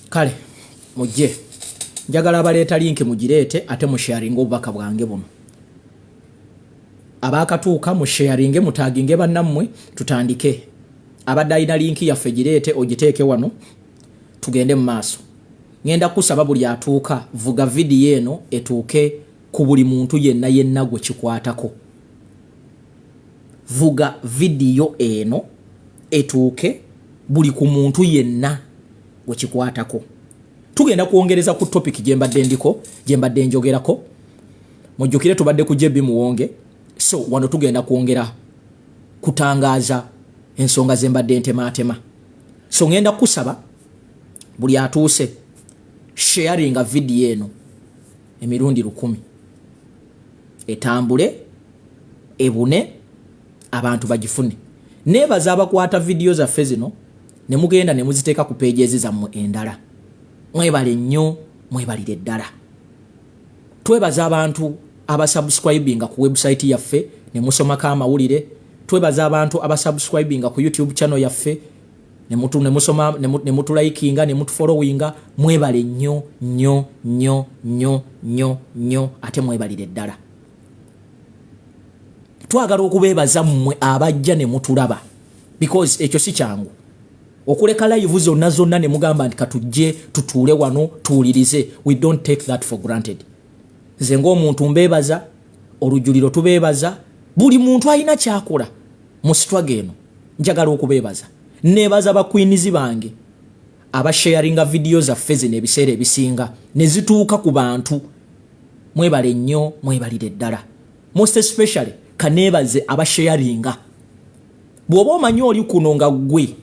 Kale mujje njagala baleeta link mugirete ate mu sharing obubaka bwange buno abakatuuka mu sharing mutaginge bannammwe tutandike abadde alina link yaffe girete ogiteeke wano tugende mu maaso. Ngenda kusaba buli atuuka vuga video eno etuuke ku buli muntu yenna gwe kikwatako. Vuga video eno etuuke buli ku muntu yenna gwe kikwatako. Tugenda kuongereza ku topic jembadde njogerako. Mujjukire tubadde ku JB Muwonge. So wano tugenda kuongera kutangaza ensonga zembadde ntema. So ngenda kusaba buli atuuse sharing video eno emirundi 10 etambule ebune abantu bagifune. Nebaza abakwata video za zino ne mugenda ne muziteeka ku pages zammwe endala. Mwebale nnyo, mwebalire ddala. Twebaza abantu abasubscribinga ku website yaffe ne musomako amawulire. Twebaza abantu abasubscribinga ku YouTube channel yaffe ne mutulaikinga ne mutufollowinga. Mwebale nnyo ate mwebalire ddala. Twagala okubebaza mmwe abajja ne mutulaba because ekyo si kyangu okuleka live zonna ne mugamba nti katujje tutuule wano tuwulirize. We don't take that for granted. Nze ng'omuntu mbebaza, olujuliro tubebaza, buli muntu alina kyakola mu struggle eno. Njagala okubebaza. Nebaza bakwinizi bange abasharinga video zaffe zino ebiseera ebisinga ne zituuka ku bantu. Mwebale nnyo, mwebalire ddala. Most especially kanebaze abasharinga. Bw'oba omanyi oli kuno nga gwe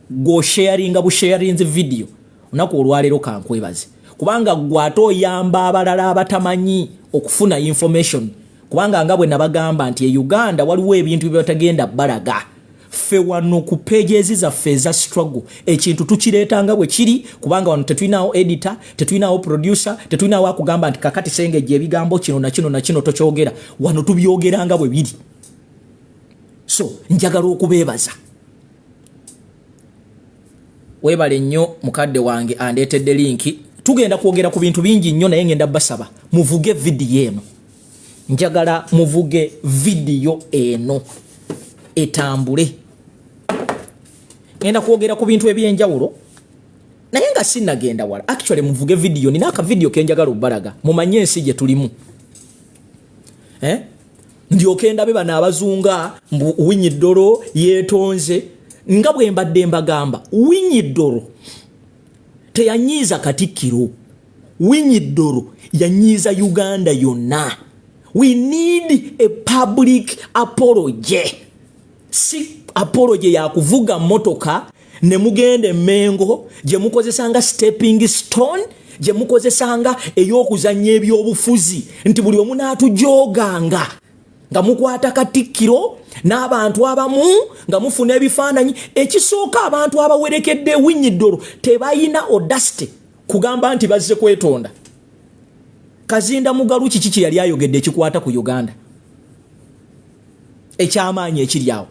go sharinga bu sharing video onako olwalero kankwebaze kubanga gwato oyamba abalala abatamanyi okufuna information kubanga nga bwe nabagamba nti Uganda waliwo ebintu byotagenda balaga ffe wano ku pages za feza struggle ekintu tukireetanga bwe kiri kubanga wano tetulinawo editor, tetulinawo producer, tetulinawo akugamba nti kakati sengeje ebigambo kino na kino tokyogera. Wano tubyogeranga bwe biri. So njagala okubebaza. Webale nnyo mukadde wange andeetedde linki. Tugenda kwogera ku bintu bingi nnyo naye ngenda basaba muvuge video eno. Njagala muvuge video eno etambule. Ngenda kwogera ku bintu ebyenjawulo naye nga sinnagenda wala. Actually muvuge video nina aka video kenjagala obalaga mumanye ensi gye tulimu. Ndyoke ndabe bana abazunga mbu Owiny Dollo yeetonze nga bwe mbadde mbagamba. Owiny Dollo teyanyiiza Katikkiro. Owiny Dollo yanyiiza Uganda yonna. We need a public apology. Si apology ya kuvuga motoka ne mugende Mengo je mukozesanga stepping stone je mukozesanga ey'okuzannya ebyobufuzi nti buli omu n'atujoganga nga mukwata Katikkiro n'abantu abamu nga mufuna ebifaananyi. Ekisooka abantu abawerekedde Owiny Dollo tebayina audacity kugamba nti bazze kwetonda. Kazinda Mugalu kiki yali ayogedde ekikwata ku Uganda ekyamaanyi ekiri awo?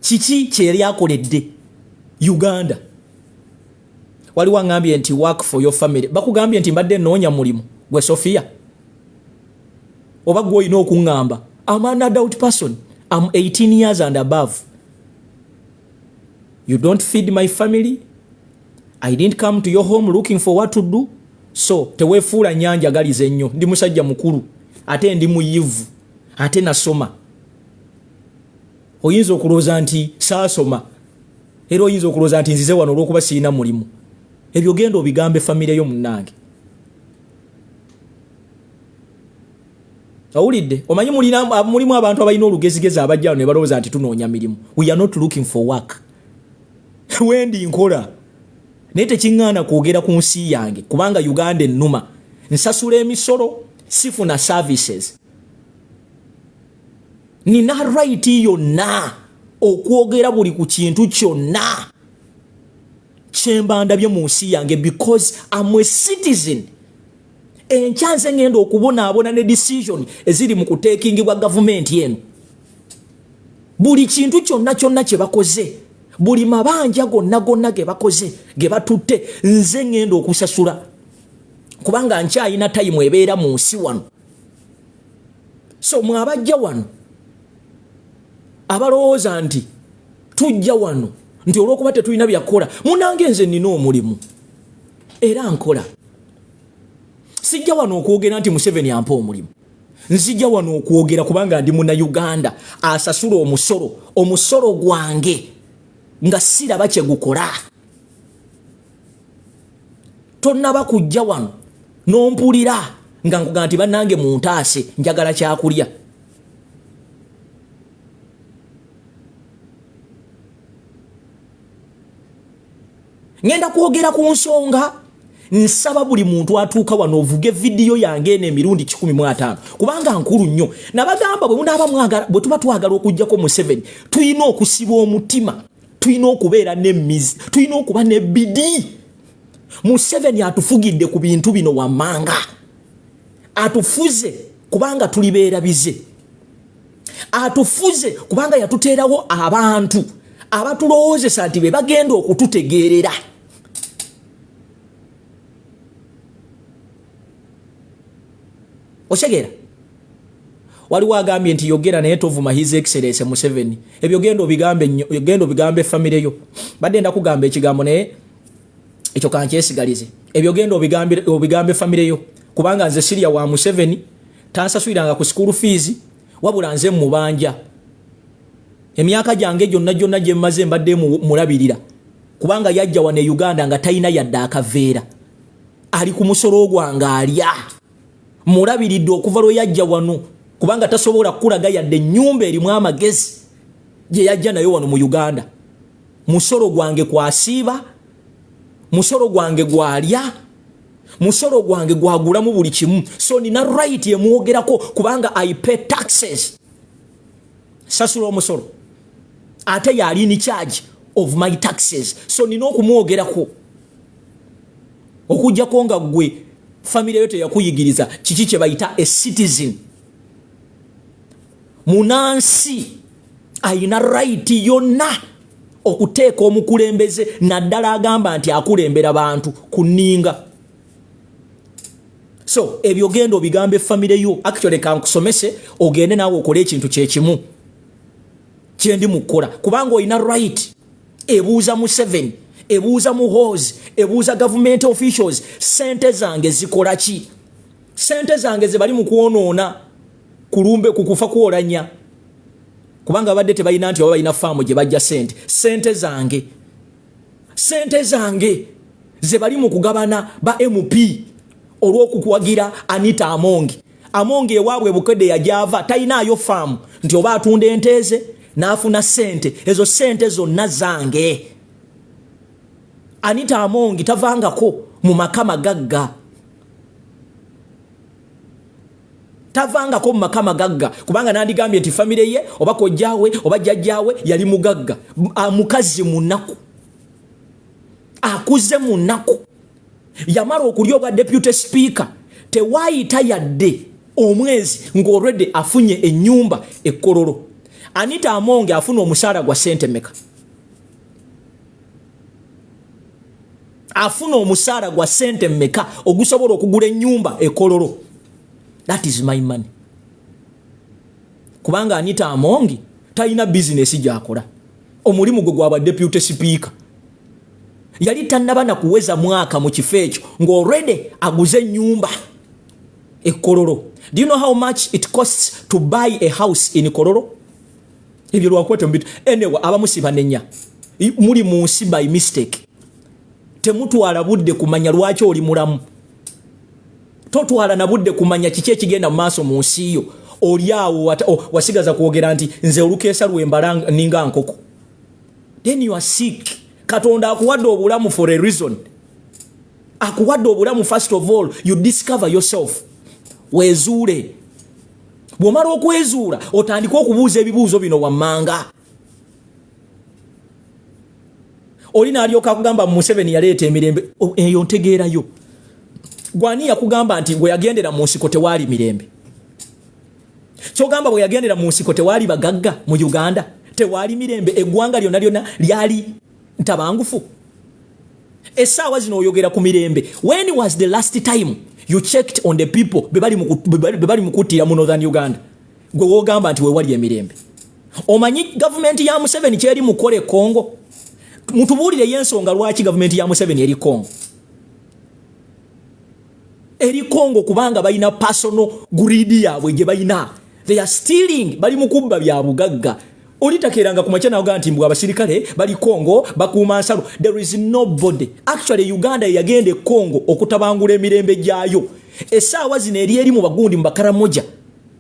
Kiki kyeri akoledde Uganda? Waliwo angambye nti work for your family. Bakugambye nti mbadde noonya mulimu gwe Sofia oba gwe olina okuŋŋamba? I'm an adult person. I'm 18 years and above. You don't feed my family. I didn't come to your home looking for what to do. So teweefuula nnyanja galize nnyo. Ndi musajja mukulu ate ndi muyivu ate nasoma. Oyinza okulooza nti saasoma era oyinza okulooza nti nzize wano olw'okuba sirina mulimu. Ebyo genda obigambe famire yo munnange. Awulidde? Omanyi mulimu abantu abalina olugezigezi abajja ne balowooza nti tunoonya mirimu. We are not looking for work. Wendi nkola naye tekiŋŋaana kwogera ku nsi yange kubanga Uganda ennuma. Nsasula emisolo, sifuna services. Nina right yonna okwogera buli ku kintu kyonna kyembandabye mu nsi yange because I'm a citizen. Enkyanze ngenda okubonaabona ne decision eziri mu kuteekingibwa government yenu. Buli kintu kyonna kye bakoze buli mabanja gonna ge bakoze ge batutte nze ngendo okusasula kubanga nkyayina time ebeera mu nsi wano. So mwabajja wano abalowooza nti tujja wano nti olw'okuba tetulina byakola, munange nze nina omulimu era nkola. Sijja wano okwogera nti Museveni ampa omulimu, nzijja wano okwogera kubanga ndi muna Uganda asasula omusolo gwange nga siraba kye gukola. Tonnaba kujja wano n'ompulira nga nkuga nti bannange muntaase njagala kyakulya. Ngenda kwogera ku nsonga, nsaba buli muntu atuuka wano ovuge video yange n'emirundi 15 kubanga nkulu nnyo. Nabagamba bwe munaaba mwagala, bwe tuba twagala okujjako Museveni tuyina okusiba omutima, tuyina okubeera n'emmizi, tuyina okuba n'ebbidi. Museveni atufugidde ku bintu bino wammanga, atufuze kubanga tulibeera bize, atufuze kubanga yatuteerawo abantu abatulowoozesa nti be bagenda okututegeerera. Oshegera waliwo agambye nti yogera naye tovuma His Excellency Museveni. Ebyo gendo bigambe family yo. Badde ndakugamba ekigambo naye ekyo kankyesigalize. Ebyo gendo obigambe family yo kubanga nze Siria wa Museveni tansaswiranga ku school fees wabula nze mubanja. Emyaka gyange gyonna gye mmaze mbadde mulabirira kubanga yajja wane Uganda nga tayina yadde akaveera, ali ku musolo gwange alya. Mulabiridde okuva lwe yajja wano kubanga tasobola kulaga yadde nyumba erimu amagezi gye yajja nayo wano mu Uganda. Musolo gwange kwasiiba, musolo gwange gwalya, musolo gwange gwagulamu buli kimu. So nina right yemwogerako kubanga I pay taxes. Sasula omusolo ate yali in charge of my taxes. So nina okumwogerako okujjako nga gwe family yote yakuyigiriza kiki kye bayita a citizen. Munansi ayina right yonna okuteeka omukulembeze naddala agamba nti akulembera bantu kuninga. So ebyo gendo bigambe family yo. Actually kankusomese ogende nawe okole ekintu kyekimu kyendi mukola kubanga oyina right. Ebuuza Museveni, ebuuza muhozi, ebuuza government officials, sente zange zikola ki? Sente zange ze bali mu kuonoona kulumbe kukufa kuolanya kubanga badde tebalina nti balina faamu gye bajja sente. Sente zange ze bali mu kugabana ba MP olw'okukuwagira Anita Amongi ewaabwe Bukedde yajava talinayo faamu nti oba atunda enteze n'afuna sente. Ezo sente zonna zange. Anita Amongi tavangako mu makama gagga, tavangako mu makama gagga kubanga nandigambye nti family ye oba kojjaawe oba jjajjaawe yali mugagga, mukazi munaku, akuze munaku, yamala okulya obwa deputy speaker tewaayita yadde omwezi ng'already afunye ennyumba ekkololo. Anita Amongi afuna omusaala gwa sente meka? Afuna omusaala gwa sente meka ogusobola okugula ennyumba ekkololo? That is my money. Kubanga Anita Amongi talina business gy'akola. Omulimu gwe gwa deputy speaker yali tannaba na kuweza mwaka mu kifo ekyo ng'already aguze ennyumba ekkololo. Do you know how much it costs to buy a house in Kololo? Ebyo lwakwete mbitu. Anyway, abamusiba nenya muli mu nsi by mistake. Temutwala budde kumanya lwaki oli mulamu. Totwala na budde kumanya kiki ekigenda mu maaso mu nsi yo. Oli awo wasigaza kwogera nti nze olukeesa lwembala ninga nkoko. Then you are sick. Katonda akuwadde obulamu for a reason. Akuwadde obulamu first of all, you discover yourself. Wezuule. Bw'omala okwezuula otandika okubuuza ebibuuzo bino wammanga. Olina alyoka akugamba Museveni yaleeta emirembe, eyo ntegeerayo. Gwani yakugamba nti bwe yagendera mu nsiko tewaali mirembe? Kyogamba bwe yagendera mu nsiko tewaali bagagga mu Uganda? tewali mirembe eggwanga lyonna lyali ntabangufu essaawa zino oyogera ku mirembe. When was the last time you checked on the people bebali mukuttira mu Northern Uganda gwe wogamba nti wewali emirembe? Omanyi government ya Museveni kyeri mukole Congo? Mutubuulire yensonga lwaki government ya Museveni eri Congo. Eri Congo kubanga balina personal greed yaabwe gye balina. They are stealing, bali mukubba bya bugagga. Olitakeranga ku machana oga nti mbwa abasirikale bali Congo bakuuma nsalo. There is nobody. Actually Uganda yagende Congo okutabangula emirembe gyayo. Essaawa zino eri mu bagundi mu Bakaramoja.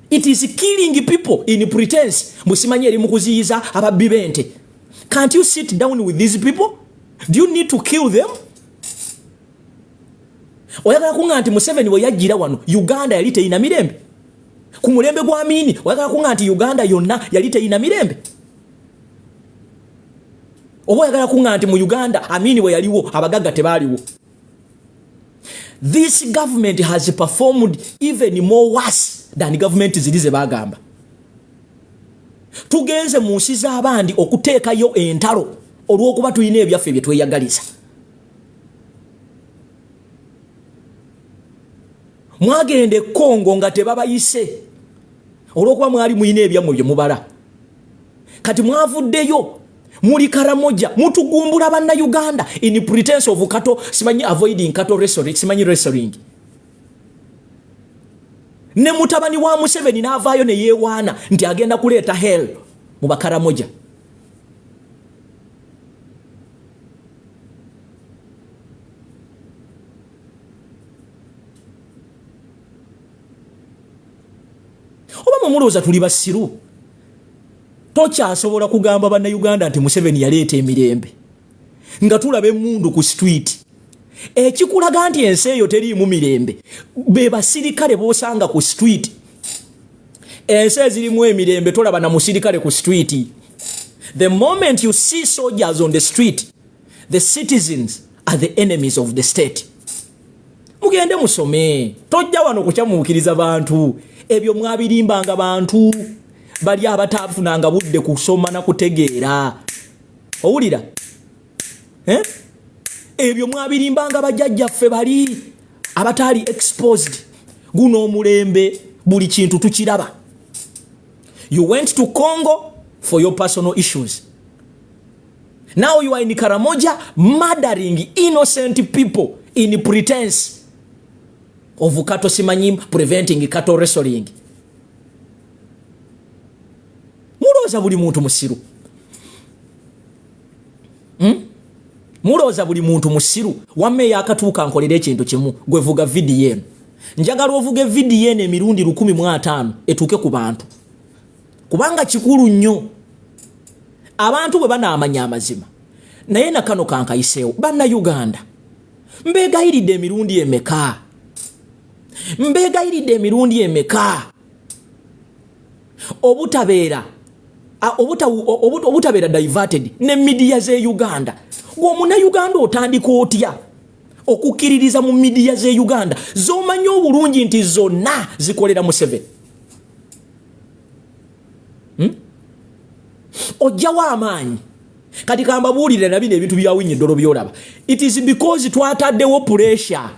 It is killing people in pretense. Musimanye eri mukuziyiza ababbi bente. Can't you sit down with these people? Do you need to kill them? Oyagala kunga nti Museveni we yajjira wano Uganda yali teina mirembe? Ku mulembe gwa Amini oyagala kunga nti Uganda yonna yali teina mirembe? Oba oyagala kunga nti mu Uganda Amini we yaliwo abagagga tebaaliwo? This government has performed even more worse than government zilize bagamba. Tugenze mu nsi z'abandi okuteekayo entalo olw'okuba tulina ebyaffe bye tweyagaliza. Mwagende Congo nga tebabayise olw'okuba mwali muyina ebyammwe bye mubala. Kati mwavuddeyo muli Karamoja mutugumbula banna Uganda in pretense of cattle, simanyi avoiding cattle wrestling, simanyi wrestling. Ne mutabani wa Museveni n'avaayo ne yeewaana nti agenda kuleeta hell mu Bakaramoja. Oba mumulooza tuli basiru. Tokyasobola kugamba banna Uganda nti Museveni yaleeta emirembe nga tulabe mundu ku street. Ekikulaga nti ensi eyo teriimu mirembe be basirikale bosanga ku street. Ensi ezirimu emirembe tolaba na musirikale ku street. The moment you see soldiers on the street, the citizens are the enemies of the state. Mugende musome. Tojja wano kukyamuukiriza bantu. Ebyo mwabirimbanga bantu bali abatafunanga budde kusoma na kutegeera. Owulira? Ebyo mwabirimbanga bajjajjaffe bali abatali exposed. Guno omulembe buli kintu tukiraba. You went to Congo for your personal issues. Now you are in Karamoja murdering innocent people in pretense of cattle simanyi preventing cattle wrestling. Mulooza buli muntu musiru. Mulooza buli muntu musiru. Wamme yakatuuka nkolera ekintu kimu gwevuga VDN. Njagala ovuge VDN emirundi 105 etuuke ku bantu. Kubanga kikulu nnyo. Abantu bwe banaamanya amazima. Naye nakano kankayiseewo banna Uganda. Mbegayiridde emirundi emeka. Mbegayiridde emirundi emeka. Obutabeera diverted ne media ze Uganda. Gw'omuna Uganda otandika otya okukkiririza mu media ze Uganda zomanyi obulungi nti zonna zikolera Museveni? Ojjawa amaanyi. Kati kamba buulire na bino ebintu bya Owiny Dollo byolaba. It is because twataddewo pressure.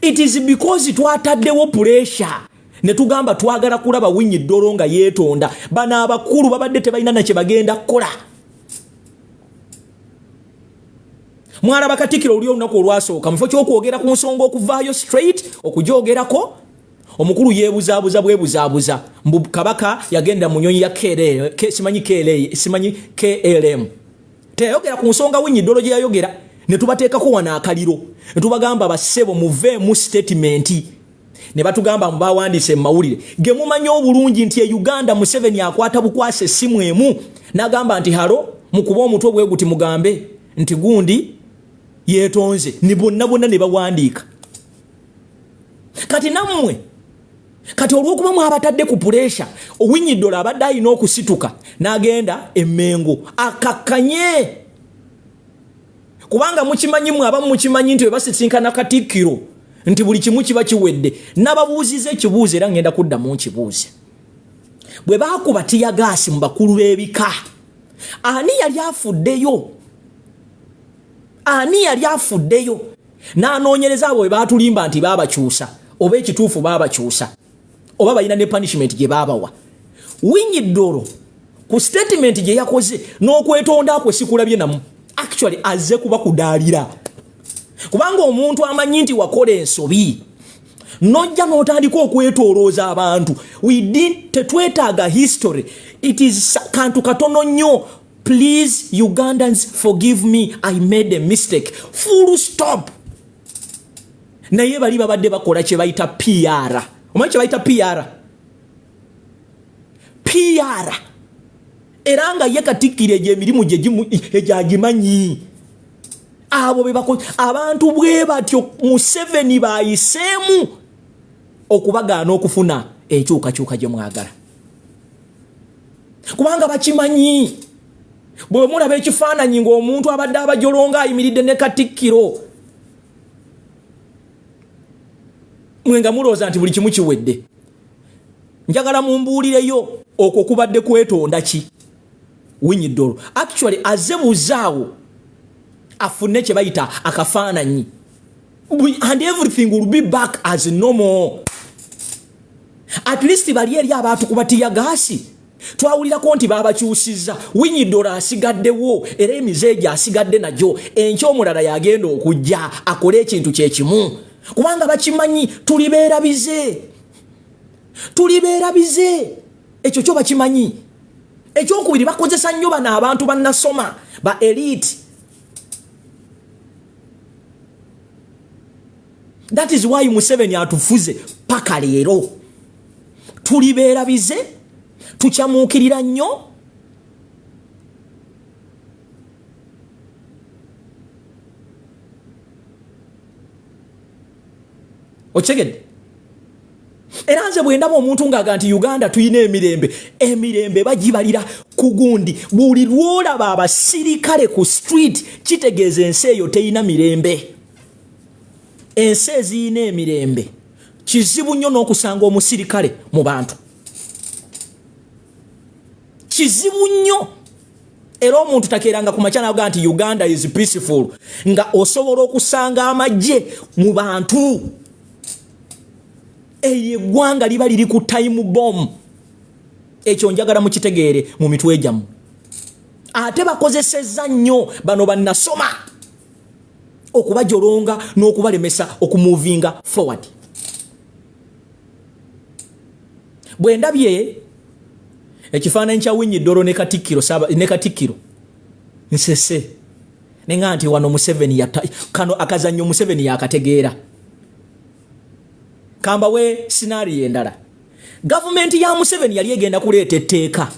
It is because twataddewo pressure. Ne tugamba twagala kulaba Owiny Dollo nga yeetonda. Bana abakulu babadde tebalina na kye bagenda kukola. Mwalaba Katikkiro oli olunaku olwasooka mufo ky'okwogera ku nsonga okuvaayo straight okujoogerako. Omukulu yeebuzaabuza bwebuzaabuza mbu Kabaka yagenda mu nnyonyi ya simanyi KLM. Teyayogera ku nsonga Owiny Dollo gye yayogera. Ne tubateekako wana akaliro. Ne tubagamba bassebo muveemu statement. Ne batugamba mbawandiise mu mawulire. Ge mumanyi obulungi nti e Uganda Museveni akwata bukwase essimu emu. N'agamba nti halo mukuba omutwe bwe guti mugambe nti gundi yeetonze. Ni bonna ne bawandiika. Kati nammwe kati olw'okuba mwabatadde ku pressure Owiny Dollo abadde alina okusituka n'agenda Emmengo akakkanye. Kubanga mukimanyi mwaba mukimanyi nti bebasisinkana Katikkiro nti buli kimu kiba kiwedde. Nababuuziza ekibuuzo era ngenda kuddamu nkibuuze. bwe bakuba tiya gasi mu bakulu b'ebika ani yali afuddeyo? Ani yali afuddeyo? N'anoonyereza abo bwe baatulimba nti baabakyusa oba ekituufu baabakyusa oba balina ne punishment gye baabawa. Owiny Dollo ku statement gye yakoze n'okwetonda kwe sikulabye namu. Actually azze kuba kudaalira. Kubanga omuntu amanyi nti wakola ensobi nojja n'otandika okwetoolooza abantu. Tetwetaaga history. It is kantu katono nnyo. Please Ugandans, forgive me, I made a mistake. Full stop. Naye bali babadde bakola kye bayita PR. Omanyi kye bayita PR? PR. Era nga ye Katikkiro emirimu gyagimanyi. Abo be bakola abantu bwe batyo Museveni bayiseemu okubagaana okufuna ekyukakyuka gye mwagala. Kubanga bakimanyi. Bwe mulaba ekifaananyi ng'omuntu abadde abajolonga ayimiridde ne Katikkiro mwenga mulooza nti buli kimu kiwedde. Njagala mumbuulireyo okwo kubadde kwetonda ki? Owiny Dollo actually azze buzaawo afune kye bayita akafaananyi and everything will be back as normal. At least bali eri abantu kubatiya gasi twawulirako nti baabakyusizza. Owiny Dollo asigaddewo era emizeegi asigadde najo enkya omulala yagenda okujja akole ekintu kye kimu kubanga bakimanyi tulibeera bize. Ekyo kyo bakimanyi. Ekyokubiri bakozesa nnyo bano abantu bannasoma ba elite. That is why Museveni atufuze paka leero. Tulibeera bize, tukyamuukirira nnyo. Okitegedde? Era nze bwe ndaba omuntu ng'aga nti Uganda tuyina emirembe bagibalira ku gundi. Buli lwolaba abasirikale ku street kitegeeza ensi eyo teyina mirembe. Ensi eziyina emirembe kizibu nnyo n'okusanga omusirikale mu bantu. Kizibu nnyo. Era omuntu takeeranga ku makya n'avuga nti Uganda is peaceful nga osobola okusanga amagye mu bantu. Eggwanga liba liri ku time bomb. Ekyo njagala mukitegeere mu mitwe gyammwe. Ate bakozesezza nnyo bano bannasoma okubajolonga n'okubalemesa okumuvinga forward. Bwe ndabye ekifaananyi kya Owiny Dollo ne Katikkiro nsese nenga nti wano Museveni kano akazannyo Museveni yakategeera. Kambawe scenario endala. Government ya Museveni yali egenda kuleeta etteeka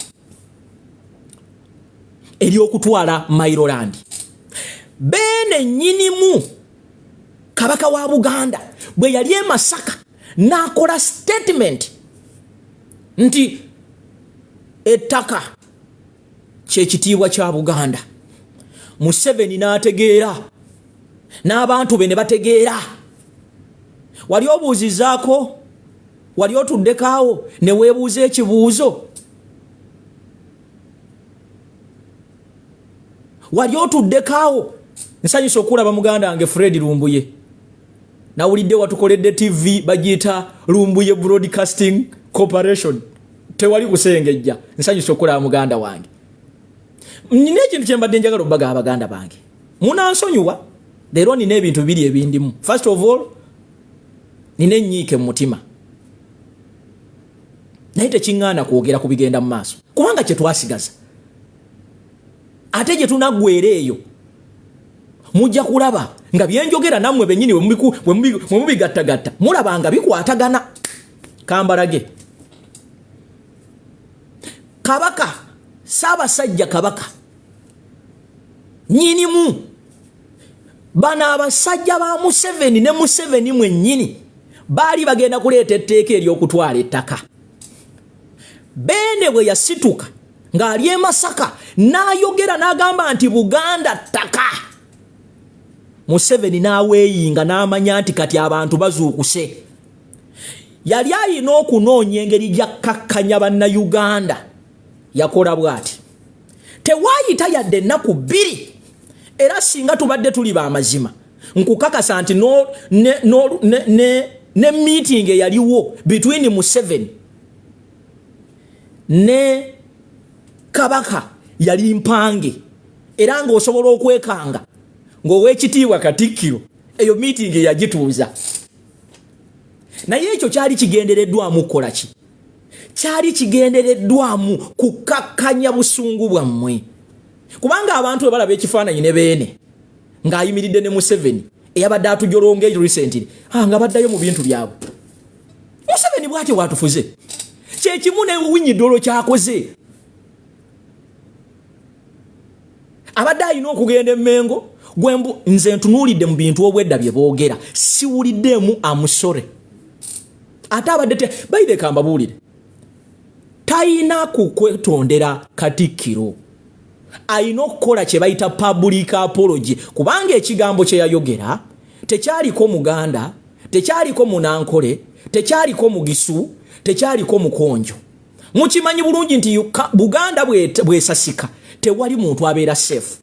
ery'okutwala Mailoland. Bene nnyinimu kabaka wa Buganda bwe yali e Masaka n'akola statement nti ettaka kyekitiibwa kya Buganda. Museveni n'ategeera n'abantu be ne bategeera. Wali obuuzizaako, wali otuddekaawo ne weebuuza ekibuuzo. Wali otuddekaawo. Nsanyusa okulaba muganda wange Fred Lumbuye. Nawulidde watukoledde TV bagiyita Lumbuye Broadcasting Corporation. Tewali kusengejja. Nsanyusa okulaba muganda wange. Nina ekintu kye mbadde njagala obbaga abaganda bange. Munansonyiwa. Leero nina ebintu biri ebindimu. First of all, nina ennyiike mu mutima. Naye tekiŋŋaana kwogera ku bigenda mu maaso. Kubanga kye twasigaza. Ate gye tunaggwera eyo mujja kulaba nga byenjogera nammwe bennyini bwe mubigattagatta mulaba nga bikwatagana. Kambalage. Kabaka, Ssaabasajja Kabaka nnyinimu bano abasajja ba Museveni ne Museveni mwennyini baali bagenda kuleeta etteeka ery'okutwala ettaka. Bene bwe yasituka ng'ali e Masaka n'ayogera n'agamba nti Buganda ttaka. Museveni n'aweeyinga n'amanya nti kati abantu bazuukuse. yali alina okunoonya engeri gyakkakkanya bannayuganda. Yakola bw'ati. Tewaayita yadde ennaku 2 era singa tubadde tuli b'amazima nkukakasa nti ne meeting eyaliwo between Museveni ne Kabaka yali mpange era ng'osobola okwekanga ng'ow'ekitiibwa Katikkiro eyo meeting yagituuza. Naye ekyo kyali kigendereddwamu kukola ki? Kyali kigendereddwamu kukakkanya busungu bwammwe. Kubanga abantu bwe balaba ekifaananyi ne beene ng'ayimiridde ne Museveni eyabadde atujolonga recently nga baddayo mu bintu byabwe. Museveni bw'atyo bw'atufuze. Kye kimu ne Owiny Dollo kyakoze. Abadde alina okugenda Emmengo nze ntunuulidde mu bintu obwedda bye boogera siwuliddemu amusore. Ate abadde bayire kambabuulire tayina kukwetondera Katikkiro. Ayina okukola kye bayita public apology kubanga ekigambo kye yayogera tekyaliko Muganda, tekyaliko Munankole, tekyaliko Mugisu, tekyaliko Mukonjo. Mukimanyi bulungi nti Buganda bwesasika tewali muntu abeera safe.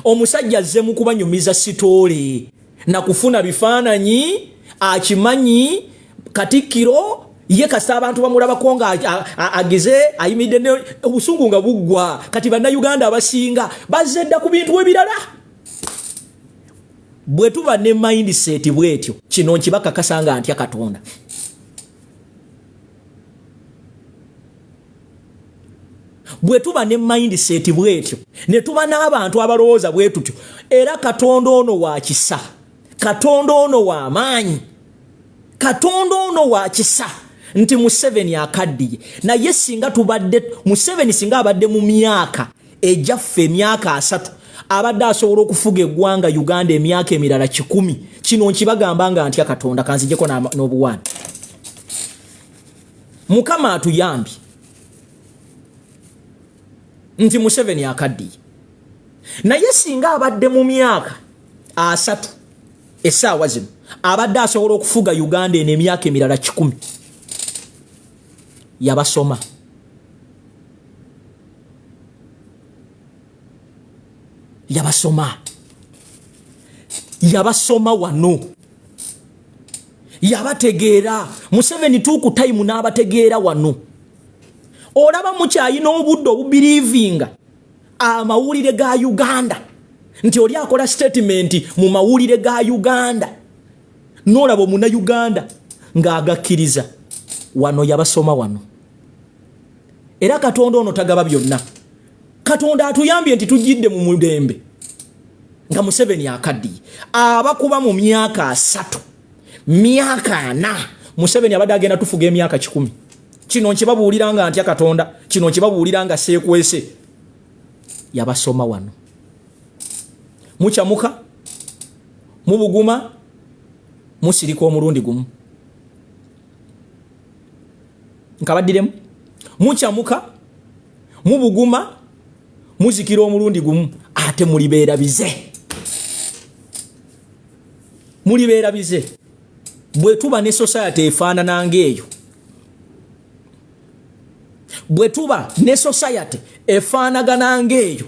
Omusajja azze mu kubanyumiza sitoole na kufuna bifaananyi akimanyi Katikkiro ye kasa abantu bamulabako nga agize ayimidde obusungu nga buggwa kati bannayuganda abasinga bazedda ku bintu ebirala. Bwe tuba ne mindset bwetyo kino nkibakakasa nga ntya Katonda. Bwe tuba ne mindset bwetyo ne tuba n'abantu abalowooza bwe tutyo era Katonda ono wa kisa, Katonda ono wa maanyi, Katonda ono wa kisa nti Museveni akaddiye. Naye singa tubadde Museveni singa abadde mu myaka ejaffe emyaka 3 abadde asobola okufuga eggwanga Uganda emyaka emirala 10 kino nkibagamba nga ntya Katonda kanzijeko n'obuwani. Mukama atuyambye nti Museveni akaddiye. Naye singa abadde mu myaka 3 essaawa zino abadde asobola okufuga Uganda eno emyaka emirala 10 yabasoma. Yabasoma wano. Yabategeera. Museveni tuku time n'abategeera wano. Olaba mukyayina obudde obubirievinga amawulire ga Uganda nti oli akola statement mu mawulire ga Uganda n'olaba omuna Uganda ng'agakkiriza wano. Yabasoma wano. Era Katonda ono tagaba byonna. Katonda atuyambye nti tujjidde mu mulembe nga Museveni akaddiye. Abakuba mu myaka 3 myaka 4 Museveni abadde agenda tufuga emyaka 10. Kino nkibabuulira nga ntya Katonda, kino nkibabuulira nga seekwese. Yabasoma wano. Muchamuka mubuguma musirika omulundi gumu. Nkabaddiremu. Muchamuka mubuguma muzikira omulundi gumu ate mulibeera bize. Mulibeera bize. Bwe tuba ne society efaanana ng'eyo, bwe tuba ne society efaanagana ng'eyo,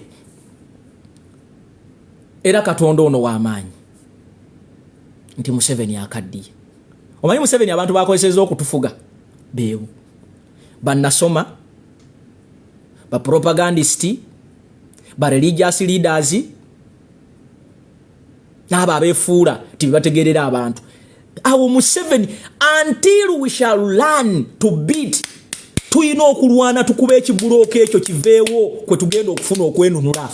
era Katonda ono w'amaanyi nti Museveni akaddiye. Omanyi Museveni abantu bakozeseza okutufuga beewu, bannasoma, ba propagandisti, ba religious leaders, n'abo abeefuula tibategeerera abantu. Awo Museveni, until we shall learn to beat, tuyina okulwana tukuba ekibulooka ekyo kiveewo kwe tugenda okufuna okwenunula.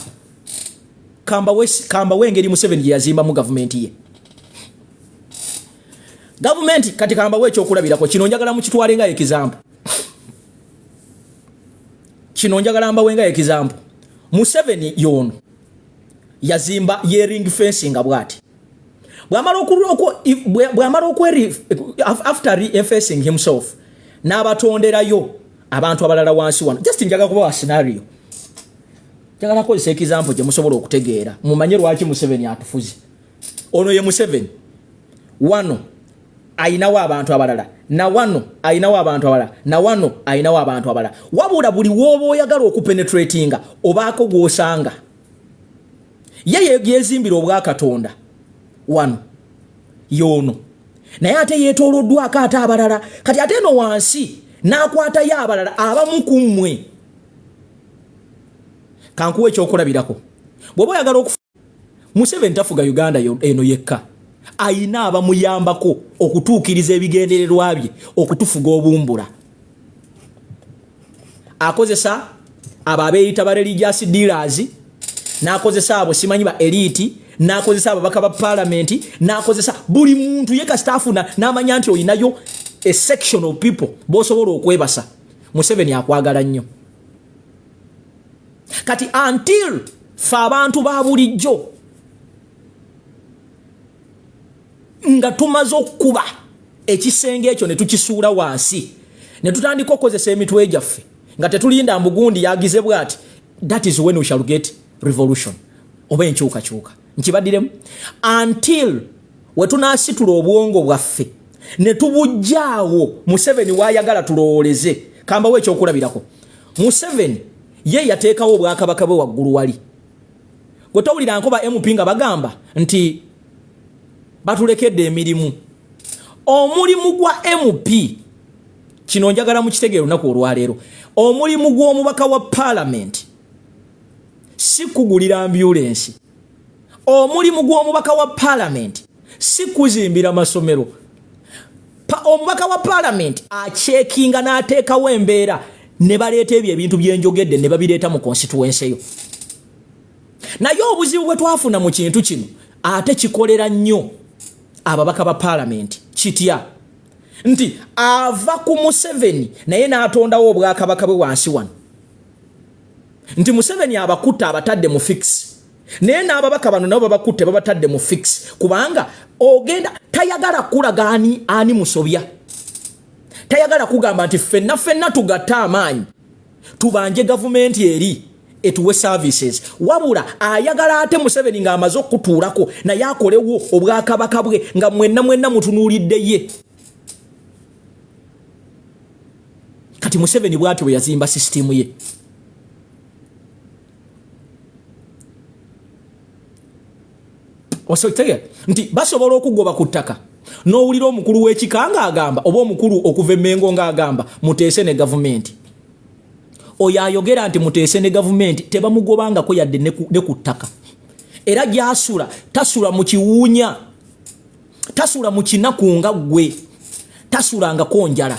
Kamba wengeri Museveni yazimba mu gavumenti ye. Gavumenti kati kamba ekyokulabirako kino njagala mukitwale nga example. Kino njagala mba wenga example. Museveni yono yazimba ring fencing bwati. Bwamala okweri after fencing himself n'abatonderayo abantu abalala wansi wano. Just njaga kuba scenario. Njagala ko example je musobola okutegeera. Mumanye lwaki Museveni atufuzi. Ono ye Museveni. Wano ayinawo abantu abalala na wano ayinawo abantu abalala na wano ayinawo abantu abalala wabula buli wobo oyagala okupenetratinga obaako gwosanga ye yezimbira obwa Katonda wano yono naye ate yeetooloddwako ate abalala kati ate no wansi n'akwatayo abalala abamu ku mmwe kankuwa ekyokulabirako bw'oba oyagala okufa Museveni tafuga Uganda eno yekka ayina abamuyambako okutuukiriza ebigendererwa bye okutufuga obumbula akozesa abo abeeyita ba religious dealers n'akozesa abo simanyi ba elite n'akozesa ababaka ba parliament n'akozesa buli muntu ye kasitafuna n'amanya nti oyinayo a section of people bosobola okwebasa Museveni akwagala nnyo kati until fa abantu ba bulijjo nga tumaze okuba ekisenge ekyo ne tukisuula wansi ne tutandika okozesa emitwe gyaffe nga tetulinda mbugundi yagize bwati that is when we shall get revolution oba enkyukakyuka nkibaddiremu until we tunasitula obwongo bwaffe ne tubujjaawo Museveni wayagala tulowooleze kambawo ekyokulabirako Museveni ye yateekawo obwakabaka bwe waggulu wali gwe towulira nkoba MP nga bagamba nti batulekedde emirimu omulimu gwa MP kino njagala mukitegeero naku olwaleero omulimu gw'omubaka wa parliament si kugulira ambulance omulimu gw'omubaka wa parliament si kuzimbira masomero omubaka wa parliament achekinga n'ateekawo embeera ne baleeta ebyo ebintu byenjogedde ne babireeta mu constituency yo naye obuzibu bwe twafuna mu kintu kino ate kikolera nnyo ababaka ba parliament kitya nti ava ku Museveni naye n'atondawo obwakabaka bwe wansi wano nti Museveni abakutte abatadde mu fix naye n'ababaka bano nabo babakutte babatadde mu fix kubanga ogenda tayagala kulaga ani musobya tayagala kugamba nti ffenna tugatta amaanyi tubanje gavumenti eri etuwe services wabula ayagala ate Museveni nga amaze okutuulako naye akolewo obwakabaka bwe nga mwenna mutunuulidde ye kati Museveni bw'atyo bwe yazimba sisitimu ye osotege nti basobola okugoba ku ttaka n'owulira omukulu w'ekika ng'agamba oba omukulu okuva emmengo ng'agamba muteese ne gavumenti oyo ayogera nti muteese ne gavumenti tebamugobangako yadde ne ku ttaka era gy'asula tasula mu kiwuunya tasula mu kinaku nga ggwe tasulangako njala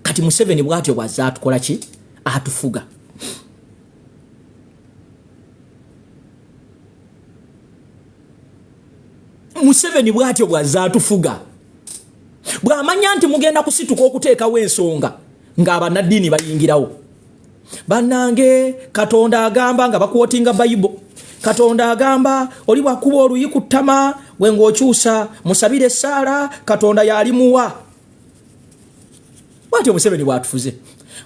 kati Museveni bw'atyo bw'azze atukola ki atufuga Museveni bw'atyo bw'azze atufuga bw'amanya nti mugenda kusituka okuteekawo ensonga ng'abannaddiini bayingirawo bannange Katonda agamba nga bakwotinga Bible Katonda agamba oli bwakuba oluyi ku ttama we ng'okyusa musabire Saara Katonda yalimuwa bw'atyo Museveni bw'atufuze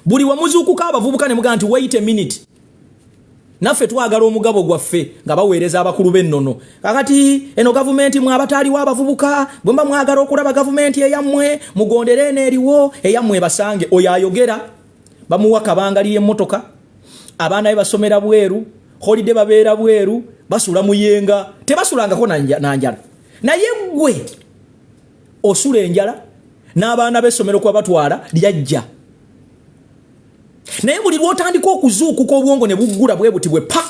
buli wamuzuukuka abavubuka ne mugamba nti wait a minute naffe twagala omugabo gwaffe nga baweereza abakulu b'ennono kakati eno gavumenti mwe abataaliwo abavubuka bwe mba mwagala okulaba gavumenti eyammwe mugondere n'eriwo eyammwe basange oyo ayogera bamuwa kabangali y'emmotoka abaana be basomera bweru holide babeera bweru basula muyenga tebasulangako nanjala naye gwe osula enjala n'abaana b'essomero kuba batwala lyajja naye buli lwotandika okuzuukuka obwongo ne buggula bwe buti bwe pa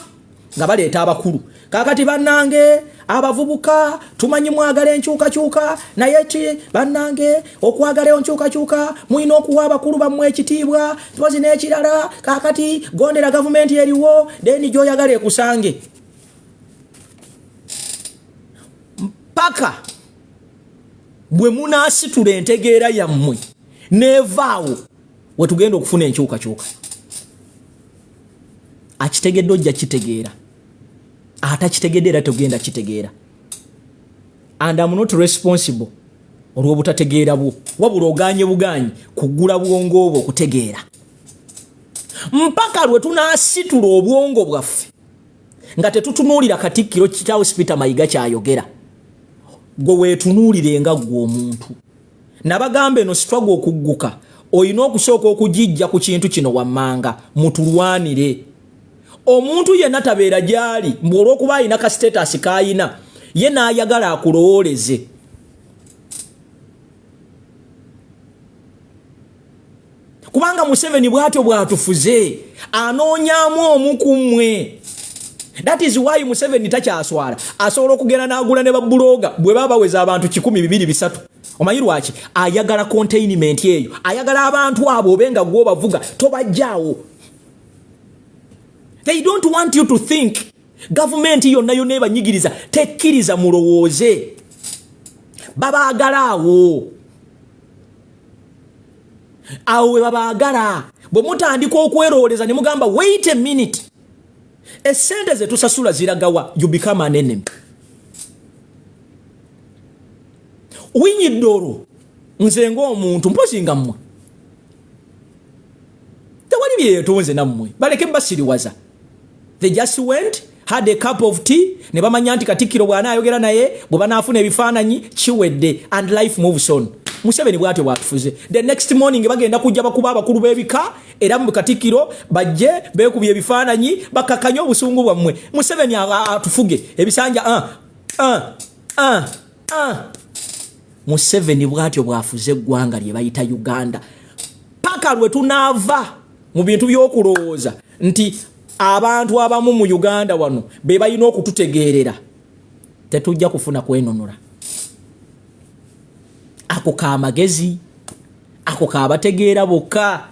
nga baleeta abakulu kakati bannange abavubuka tumanyi mwagala enkyukakyuka naye ki bannange okwagala enkyukakyuka mulina okuwa abakulu bammwe ekitiibwa twazi n'ekirala kakati gondera gavumenti eriwo deni gy'oyagala ekusange mpaka bwe munaasitula entegeera yammwe nevaawo we tugenda okufuna enkyukakyuka akitegedde ojja kitegeera atakitegedde era tugenda kitegeera and I'm not responsible olw'obutategeera bwo wabula oganye buganyi kugula bwongo obwo okutegeera mpaka lwe tunaasitula obwongo bwaffe nga tetutunuulira Katikkiro Kitaawe Peter Mayiga kyayogera gwe weetunuulire nga gwe omuntu. Nabagambe no struggle okugguka oyina okusooka okugijja ku kintu kino wammanga mutulwanire. Omuntu yenna tabeera gyali olw'okuba alina ka status k'ayina ye n'ayagala akulowooleze. Kubanga Museveni bw'atyo bw'atufuze anoonyaamu omu ku mmwe. That is why Museveni takyaswala asobola okugenda n'agula ne babuloga bwe baba baweza abantu 100-200. Omanyi lwaki? Ayagala containment eyo, ayagala abantu abo obenga gwo bavuga tobajjaawo. They don't want you to think. Government yonna yonna ebanyigiriza tekkiriza mulowooze. Babaagala awo we babaagala. Bwe mutandika okwerooleza ne mugamba wait a minute, essente ze tusasula ziragawa, you become an enemy. Owiny Dollo nze ng'omuntu mpozinga mmwe tewali bye yeetonze nammwe baleke basiriwaza. They just went, had a cup of tea, ne bamanya nti Katikkiro bw'anaayogera naye bwe banaafuna ebifaananyi kiwedde, and life moves on. Museveni bw'atyo bw'atufuze. The next morning bagenda kujja bakuba abakulu b'ebika era mu Katikkiro bajje beekubye ebifaananyi bakakanye obusungu bwammwe. Museveni atufuge ebisanja Museveni bw'atyo bw'afuze eggwanga lye bayita Uganda. Paka lwe tunaava mu bintu by'okulowooza nti abantu abamu mu Uganda wano be balina okututegeerera, tetujja kufuna kwenunula. Ako kaamagezi, ako kaabategeera bokka,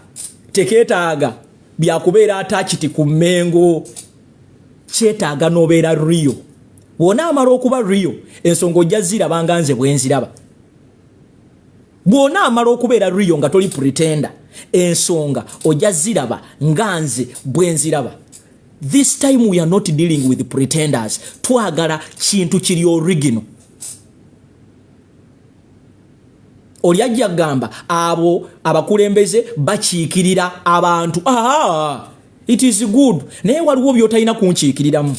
tekeetaaga byakubeera attached ku Mmengo, kyetaaga n'obeera real. Bw'ona amala okuba real, ensonga ojja ziraba nga nze bwe nziraba. Bw'ona amala okubeera real nga toli pretender, ensonga ojja ziraba nga nze bwe nziraba. This time we are not dealing with pretenders. Twagala kintu kiri original. Oli ajja gamba abo abakulembeze bakiikirira abantu. It is good. Naye waliwo by'otalina kunkiikiriramu.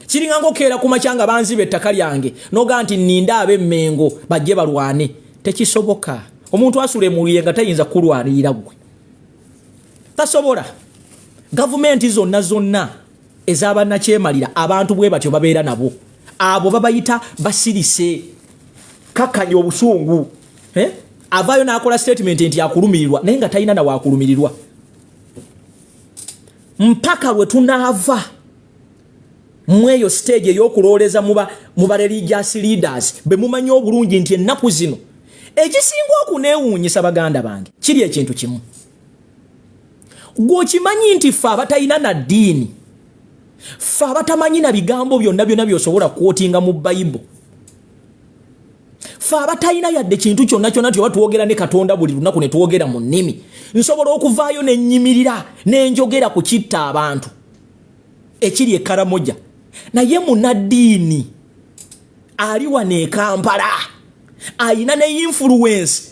Kiringa ngokeera ku makyanga banziba ettaka lyange noga nti nninda ab'Emmengo bajje balwane. Tekisoboka. Omuntu asule muliye nga tayinza kulwanirira gwe. Tasobola. Gavumenti zonna ez'abannakyemalira abantu bwe batyo babeera nabo. Abo babayita basirise. Kakanya obusungu. Avaayo n'akola statement nti akulumirirwa naye nga talina na waakulumirirwa. Mpaka lwe tunaava mweyo stage ey'okulooleza muba religious leaders be mumanyi obulungi nti ennaku zino ekisinga okuneewuunyisa baganda bange kiri ekintu kimu. Gw'okimanyi nti ffe abatalina na ddiini, ffe abatamanyi na bigambo byonna by'osobola kwotinga mu Bayibuli, ffe abatalina yadde kintu kyonna tyoba twogera ne Katonda buli lunaku ne twogera mu nnimi, nsobola okuvaayo ne nnyimirira ne njogera ku kitta abantu ekiri e Karamoja. Naye munnaddiini ali wano e Kampala ayina ne influence,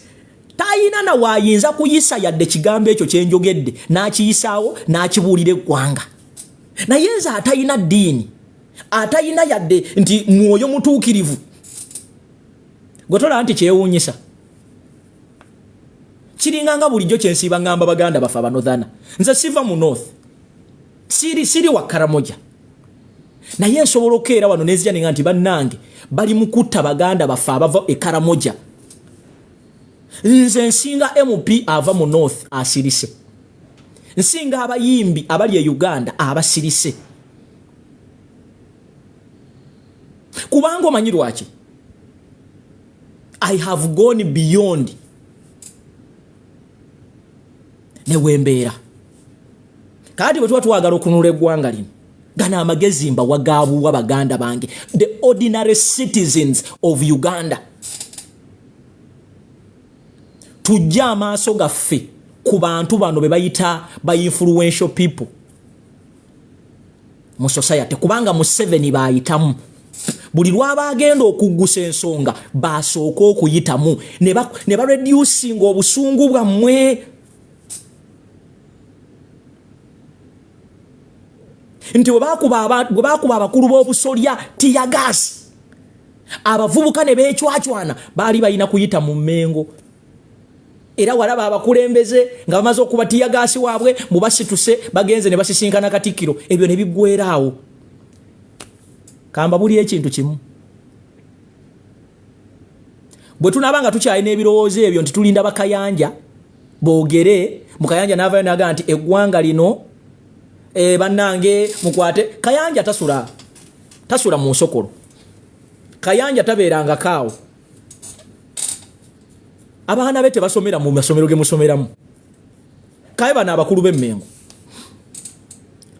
tayina na waayinza kuyisa yadde kigambo ekyo kye njogedde n'akiyisaawo n'akibuulira eggwanga. Naye nze atayina ddiini, atayina yadde nti mwoyo mutuukirivu, gwe tolaba nti kyewuunyisa. Kiringa nga bulijjo kye nsiiba ngamba baganda baffe abanodhana. Nze siva mu north, siri wa Karamoja, naye nsobola okukeera wano nezija nenga nti bannange bali mu kutta baganda baffe abava e Karamoja. Nze nsinga MP ava mu north asirise, nsinga abayimbi abali e Uganda abasirise. Kubanga omanyi lwaki? I have gone beyond ne wembeera. Kati bwe tuba twagala okununula eggwanga lino, gana amagezi mba wagaabuwa baganda bange, the ordinary citizens of Uganda. Tujja amaaso gaffe ku bantu bano be bayita ba influential people mu society, kubanga Museveni bayitamu. Buli lwaba agenda okuggusa ensonga basooka okuyitamu ne bareducing obusungu bwammwe. Nti bwe bakuba abakulu b'obusolya tiyagasi abavubuka ne beechwachwana bali balina kuyita mu Mmengo era walaba abakulembeze nga bamaze okubatiya gasi waabwe mubasituse bagenze ne basisinkana Katikkiro ebyo ne biggweeraawo kamba buli ekintu kimu bwe tunabanga tukyalina ebirowoozo ebyo nti tulinda bakayanja boogere mukayanja n'avayo naga nti eggwanga lino bannange mukwate kayanja tasula mu nsokolo kayanja tabeeranga kaawo abaana be tebasomera mu masomero ge musomeramu kaye bano abakulu b'Emmengo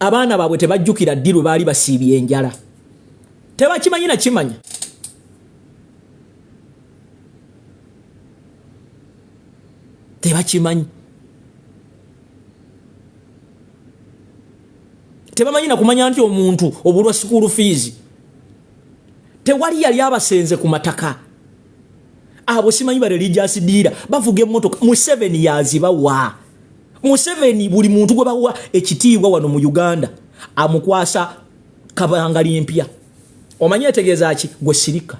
abaana baabwe tebajjukira ddi lwe baali basiibye enjala tebakimanyi na kimanya tebakimanyi tebamanyi na kumanya nti omuntu obulwa school fees tewali yali abasenze ku mataka abo simanyi ba religious dealer bavuga emmotoka Museveni yazibawa Museveni buli muntu gwe bawa ekitiibwa wano mu Uganda amukwasa kabangali mpya omanye etegeeza ki gwe sirika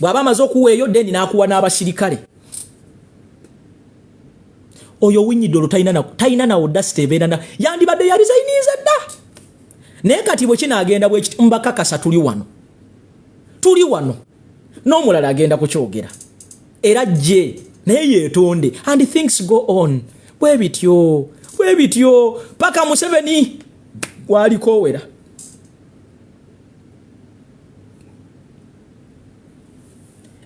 bw'aba amaze okuweeyo deni n'akuwa n'abasirikale oyo Owiny Dollo taina na audacity ebeera yandibadde yalizainiza dda naye kati bwe kinaagenda bwe kiti mbakakasa tuli wano n'omulala agenda kukyogera era gye naye yeetonde and things go on bwe bityo paka Museveni gwalikoowera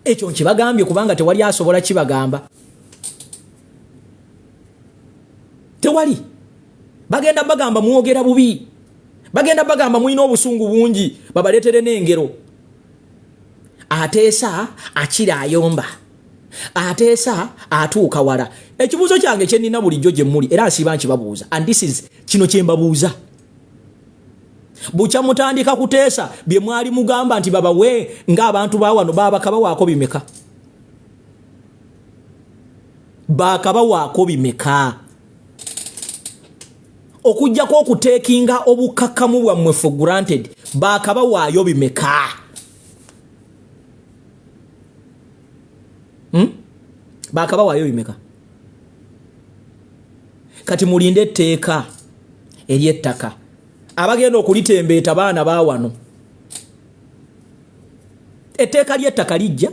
ekyo nkibagambye kubanga tewali asobola kibagamba tewali bagenda bagamba muogera bubi bagenda bagamba muina obusungu bungi babaletere n'engero ateesa akira ayomba ateesa atuuka wala ekibuuzo kyange kye nnina bulijjo gye muli era nsiba nkibabuuza and this is kino kye mbabuuza bukya mutandika kuteesa bye mwali mugamba nti babawe ng'abantu bawano babakabawaako bimeka bakabawaako bimeka okujjako okuteekinga obukakamu bwammwe for granted bakabawaayo bimeka bakabawaayo bimeka kati mulinde etteeka ery'ettaka abagenda okulitembeeta baana baawano etteeka ly'ettaka lijja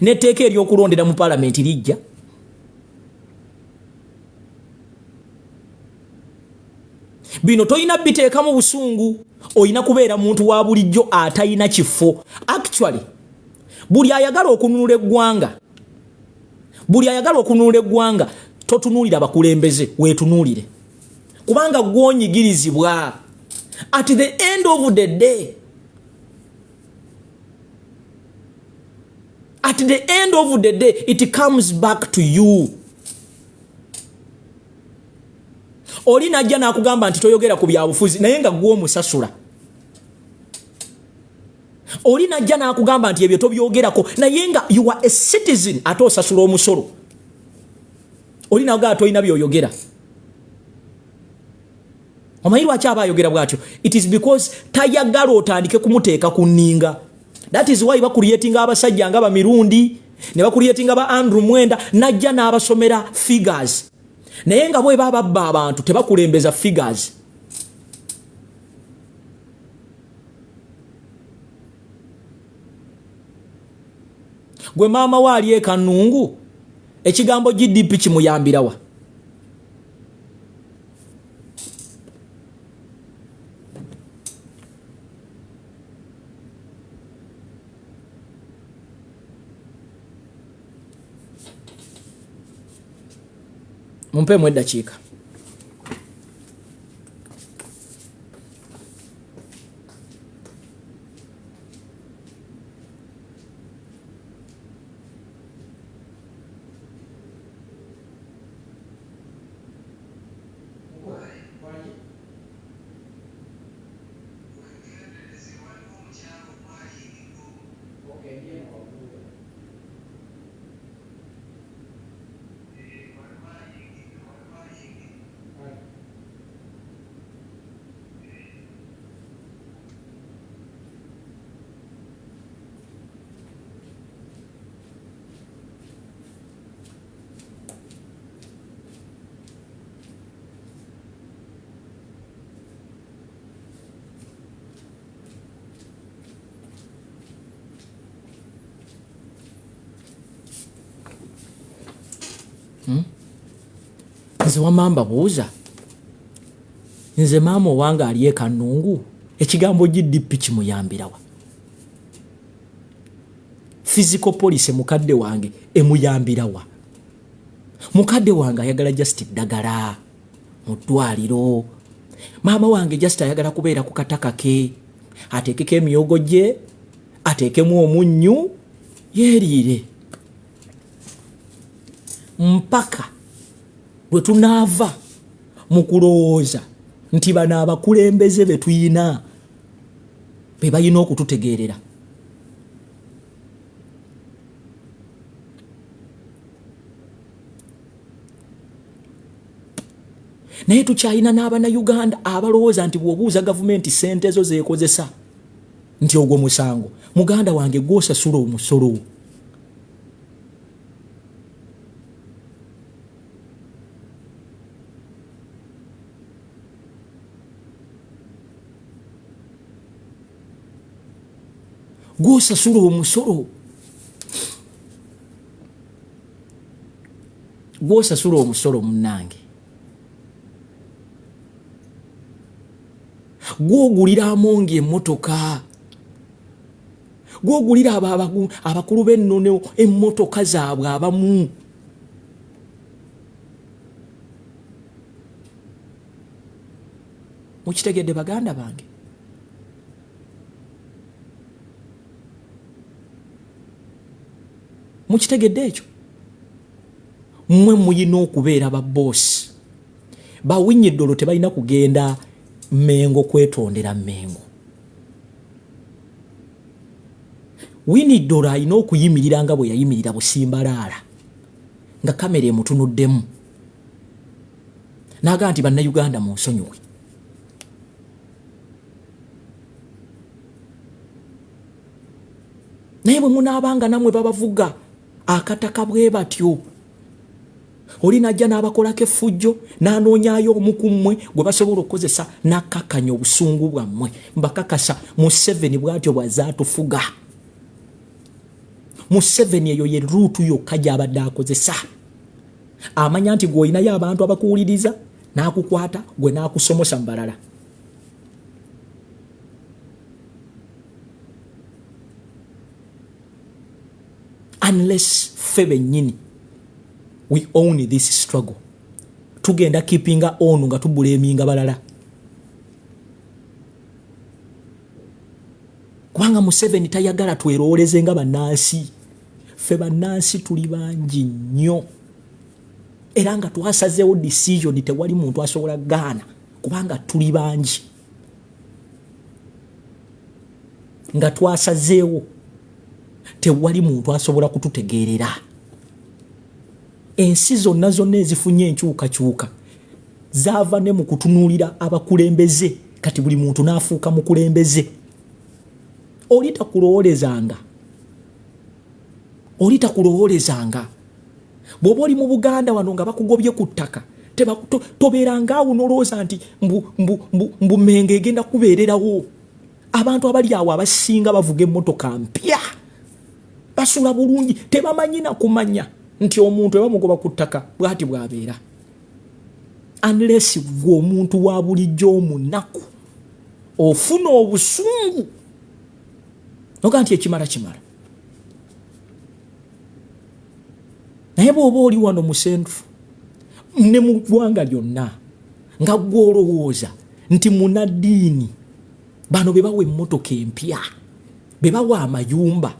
n'etteeka ery'okulondera mu palamenti lijja bino toyina biteekamu busungu oyina kubeera muntu wa bulijjo atayina kifo actually buli ayagala okununula eggwanga totunuulira abakulembeze weetunuulire kubanga gwonyigirizibwa at the end of the day it comes back to you. Oli najja nakugamba nti toyogera ku byabufuzi naye nga gwo musasula. Oli najja nakugamba nti ebyo tobyogerako naye nga you are a citizen ate osasula omusolo. Oli naga toyina byoyogera. Omanyi lwaki aba ayogera bwatyo? It is because tayagala otandike kumuteeka ku nninga. That is why bakuriyetinga abasajja nga bamirundi ne bakuriyetinga ba Andrew Mwenda najja n'abasomera figures. Naye nga bwe baba abantu tebakulembeza figures. Gwe mama wali ekanungu ekigambo GDP kimuyambirawa. Mumpe eddakiika. Nze wamamba buuza nze maama owange ali Kanungu ekigambo GDP kimuyambirawa physical police mukadde wange emuyambirawa mukadde wange ayagala just ddagala mu ddwaliro maama wange just ayagala kubeera ku kataka ke ateekeko emyogo gye ateekemu omunnyu yeeriire mpaka bwe tunaava mu kulowooza nti bano abakulembeze be tuyina be balina okututegeerera. Naye tukyalina n'abana Uganda abalowooza nti bw'obuuza gavumenti ssente zo zeekozesa nti ogwo musango. Muganda wange gw'osasula omusolo. Gw'osasula omusolo. Gw'osasula omusolo munnange. Gw'ogulira amonge emmotoka. Gw'ogulira abakulu b'ennono emmotoka zaabwe abamu. Mukitegedde baganda bange? Mukitegedde ekyo? Mmwe muyina okubeera ba boss. Bawinyi Dollo tebalina kugenda Mengo kwetondera Mengo. Owiny Dollo alina okuyimirira nga bwe yayimirira Busimbalaala nga kamera emutunuddemu n'agamba nti bannayuganda munsonyiwe. Naye bwe munaabanga namwe babavuga akataka bwe batyo, oli najja n'abakolako effujjo n'anoonyaayo omu ku mmwe gwe basobola okukozesa n'akkakanya obusungu bwammwe. Mbakakasa Museveni bw'atyo bw'azaatufuga. Museveni eyo ye ruutu yokka gy'abadde akozesa. Amanya nti gw'olinayo abantu abakuwuliriza n'akukwata gwe n'akusomosa mu balala. Unless ffe bennyini we own this struggle, tugenda keepinga on nga tubuleminga balala. Kubanga Museveni tayagala twerooleze nga bannansi. Ffe bannansi tuli bangi nnyo. Era nga twasazeewo decision tewali muntu asobola gaana kubanga tuli bangi. Nga twasazeewo tewali muntu asobola kututegeerera. Ensi zonna zonna ezifunye enkyukakyuka zaava ne mu kutunuulira abakulembeze. Kati buli muntu n'afuuka mukulembeze. Oli takulowoolezanga. Bw'oba oli mu Buganda wano nga bakugobye ku ttaka tobeeranga awo n'olowooza nti mbu Mengo egenda kubeererawo. Abantu abali awo abasinga bavuga emmotoka mpya. Basula bulungi tebamanyi na kumanya nti omuntu ebamugoba ku ttaka bw'ati bw'abeera. Unless gwe omuntu wa bulijjo omunaku ofuna obusungu noga nti ekimala kimala. Naye bw'oba oli wano mu centru ne mu ggwanga lyonna nga gw'olowooza nti munaddiini bano be bawa emmotoka empya, be bawa amayumba,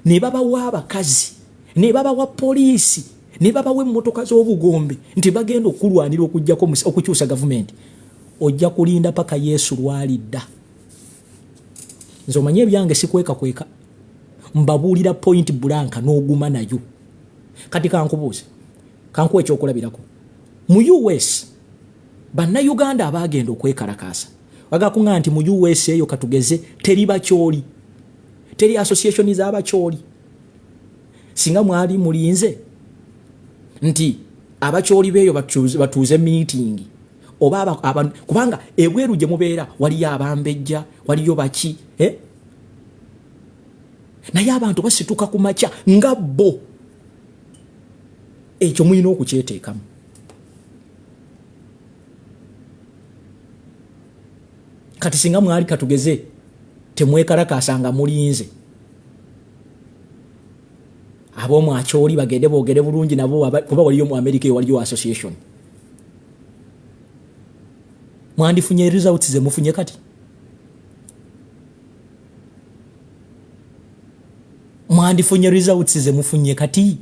ne babawa abakazi, ne babawa poliisi, ne babawa emmotoka z'obugombe nti bagenda okulwanira okujjako okukyusa gavumenti, ojja kulinda paka Yesu lwalidda. Nze omanye ebyange sikweka mbabuulira point blank n'oguma nayo. Kati kankubuuze, kankuwa ekyokulabirako. Mu US bannayuganda abaagenda okwekalakaasa bagakuŋŋa nti mu US eyo katugeze teri bakyoli, teri association z'abakyoli. Singa mwali mulinze nti abakyoli beeyo batuuze meeting oba kubanga ebweru gye mubeera waliyo abambejja waliyo baki naye abantu basituka ku makya nga bo ekyo mulina okukyeteekamu. Kati singa mwali katugeze temwekalakasanga mulinze ab'omu akyoli bagende boogere bulungi nabo kuba waliyo mu America waliyo association. Mwandifunye results ze mufunye kati. Mwandifunye results ze mufunye kati.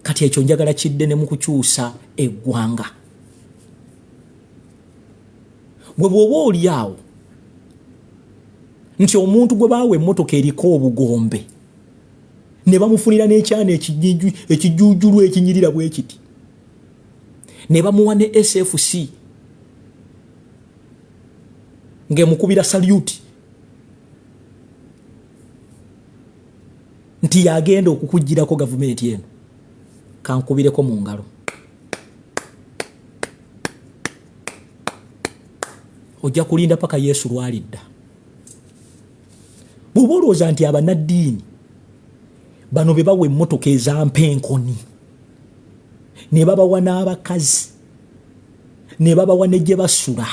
Kati ekyo njagala kidde ne mukukyusa eggwanga. Bwe bwoba oli awo nti omuntu gwe baawe emmotoka eriko obugombe ne bamufunira n'ekyana ekijuujulu ekinyirira bwe kiti ne bamuwa ne SFC ng'emukubira salute nti yagenda okukugirako gavumenti eno, kankubireko mu ngalo. Ojja kulinda paka Yesu lwalidda. Bw'oba olowooza nti abanaddiini bano be bawa emmotoka ezampenkoni ne babawa n'abakazi ne babawa ne gye basula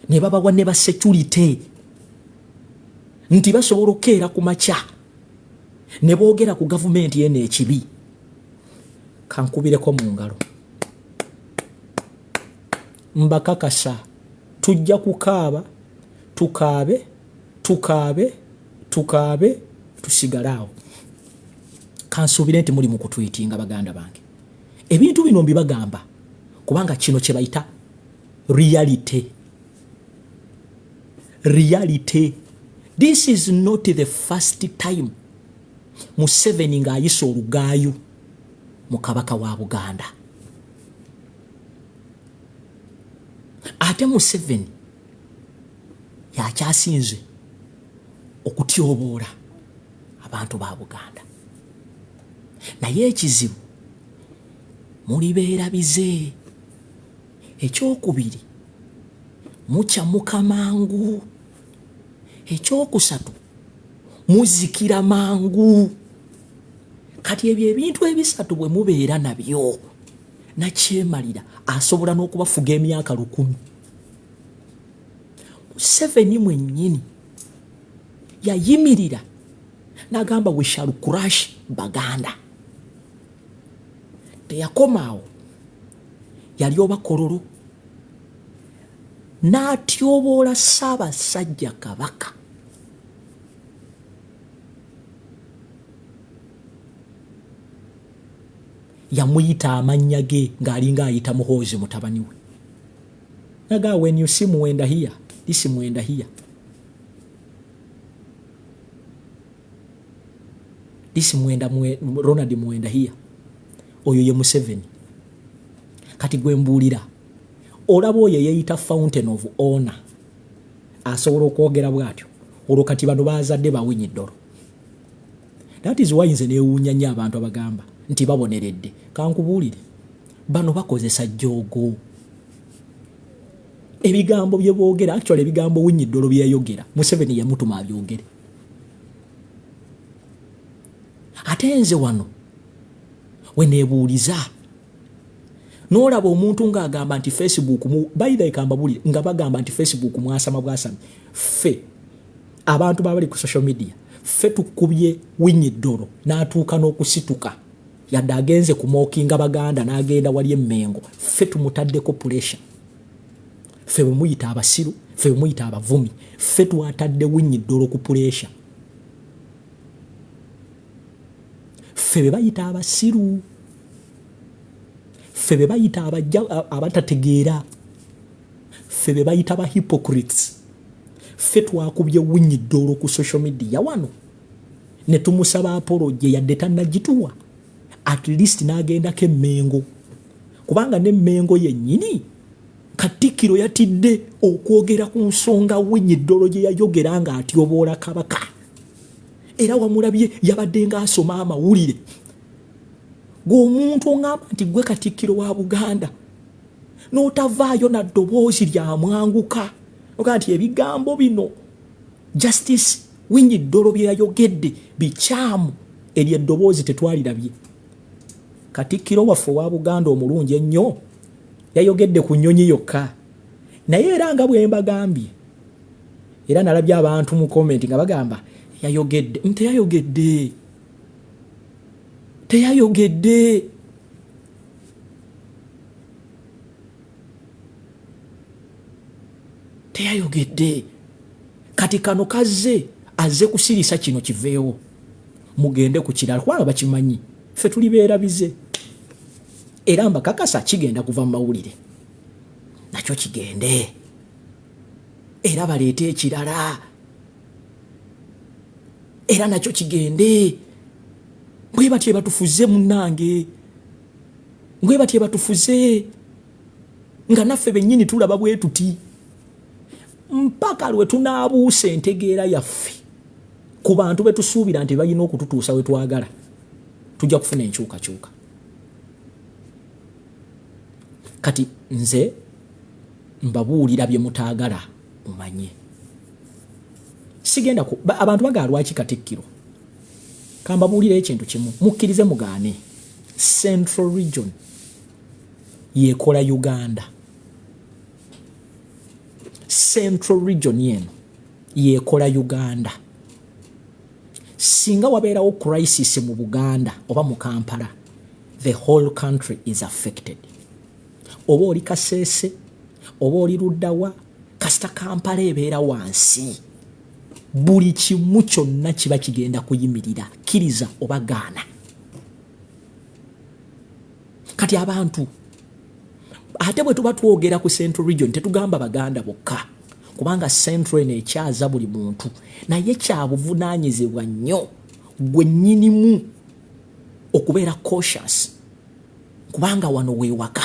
ne babawa ne basecurity nti basobola okukeera ku makya ne boogera ku gavumenti eno ekibi, kankubireko mu ngalo. Mbakakasa tujja kukaaba tukaabe tusigale awo. Kansuubire nti muli mu kutwitinga baganda bange. Ebintu bino mbibagamba kubanga kino kye bayita reality. This is not the first time Museveni ng'ayisa olugaayo mu kabaka wa Buganda. Ate Museveni yakyasinze okutyoboola abantu ba Buganda. Naye ekizibu mulibeera bize. Ekyokubiri mukyamuka mangu. Ekyokusatu muzikira mangu. Kati ebyo ebintu ebisatu bwe mubeera nabyo nakyemalira asobola n'okubafuga emyaka 10. Museveni mwennyini yayimirira n'agamba we shall crush Baganda. Teyakomaawo, yali obakololo n'atyoboola Ssaabasajja Kabaka. Yamuyita amannya ge ng'alinga ayita Muhoozi mutabani we. Naga when you see Mwenda here, this Mwenda here. This Mwenda Ronald Mwenda here. Oyo ye Museveni. Kati gwe mbuulira. Olaba oyo yeyita Fountain of Honor. Asobola okwogera bw'atyo. Olwo kati bano baazadde Owiny Dollo. That is why nze neewuunya nnyo abantu abagamba nti baboneredde. Kankubuulire. Bano bakozesa jjoogo. Ebigambo bye boogera, actually ebigambo Owiny Dollo bye yayogera, Museveni yamutuma abyogere. Ate nze wano we neebuuliza n'olaba omuntu ng'agamba nti Facebook bayida ekambabulire nga bagamba nti Facebook mwasama bwasami. Ffe abantu babali ku social media ffe tukubye Owiny Dollo n'atuuka n'okusituka yadde agenze ku mookinga Baganda n'agenda wali Emmengo. Ffe tumutaddeko pressure. Ffe bwe muyita abasiru, ffe bwe muyita abavumi, ffe twatadde Owiny Dollo ku pressure. Ffe be bayita abasiru, ffe be bayita abatategeera, ffe be bayita ba hypocrites. Ffe twakubye Owiny Dollo ku social media wano ne tumusaba apology yadde tannagituwa. At least n'agendako Emmengo, kubanga n'Emmengo yennyini Katikkiro yatidde okwogera ku nsonga Owiny Dollo gye yayogera ng'atyoboola Kabaka. Era wamulabye yabadde ng'asoma amawulire. Ng'omuntu ongamba nti gwe Katikkiro wa Buganda n'otavaayo na ddoboozi lya mwanguka oga nti ebigambo bino Justice Owiny Dollo bye yayogedde bikyamu eryo eddoboozi tetwalirabye. Katikkiro waffe wa Buganda omulungi ennyo yayogedde ku nnyonyi yokka, naye era nga bwe mbagambye, era nalabye abantu mu komenti nga bagamba yayogedde. Teyayogedde, teyayogedde. Teyayogedde. Kati kano kazze azze kusirisa kino kiveewo, mugende ku kirala kubanga bakimanyi ffe tuli beerabize, era mbakakasa kigenda kuva mu mawulire, nakyo kigende, era baleete ekirala, era nakyo kigende. Bwe batye batufuze munnange, bwe batye batufuze nga naffe bennyini tulaba bwe tuti, mpaka lwe tunaabuusa entegeera yaffe ku bantu be tusuubira nti balina okututuusa we twagala, tujja kufuna enkyukakyuka. Kati nze mbabuulira bye mutaagala mumanye. Sigenda ku abantu bagala lwaki Katikkiro. Kambabuulira ekintu kimu, mukkirize mugaane. Central Region yekola Uganda. Central Region yeno yekola Uganda. Singa wabeerawo crisis mu Buganda oba mu Kampala, the whole country is affected. Oba oli Kasese, oba oli Luddawa, kasita Kampala ebeera wansi, buli kimu kyonna kiba kigenda kuyimirira, kkiriza oba gaana. Kati abantu ate bwe tuba twogera ku Central Region tetugamba Baganda bokka, kubanga Central eno ekyaza buli muntu, naye kyabuvunaanyizibwa nnyo gwe nnyinimu okubeera cautious, kubanga wano weewaka,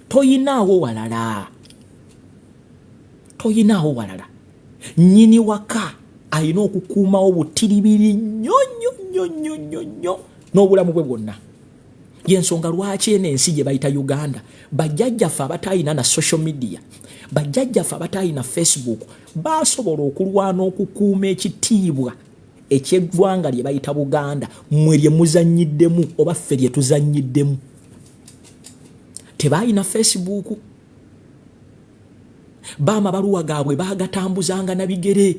toyinaawo walala, toyinaawo walala. Nnyini waka alina okukuumawo butiribiri nnyo nnyo nnyo nnyo nnyo nnyo n'obulamu bwe bwonna. Yensonga lwaki eno ensi gye bayita Uganda, bajjajjaffe abatayina na social media, bajjajjaffe abatayina Facebook, baasobola okulwana okukuuma ekitiibwa eky'eggwanga lye bayita Buganda, mmwe lye muzannyiddemu oba ffe lye tuzannyiddemu. Tebaayina Facebook, baamabaluwa gaabwe baagatambuzanga na bigere,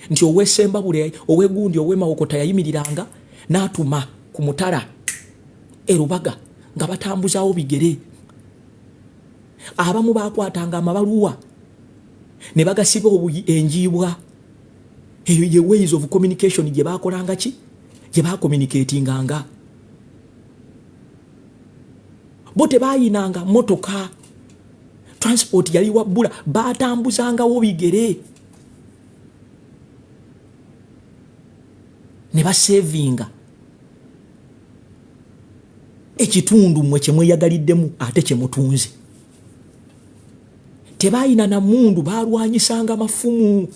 nti ow'Essembabule, ow'Egundi, ow'Emawokota yayimiriranga n'atuma ku mutala Erubaga nga batambuzaawo bigere. Abamu baakwatanga amabaluwa ne bagasiba enjiibwa. Eyo ye ways of communication gye baakolanga ki, gye baakommunikatinganga. Bo tebaayinanga motoka, transport yali wabbula, baatambuzangawo bigere ne basevinga ekitundu mmwe kye mweyagaliddemu ate kye mutunze. Tebaayina na mundu, baalwanyisanga mafumu.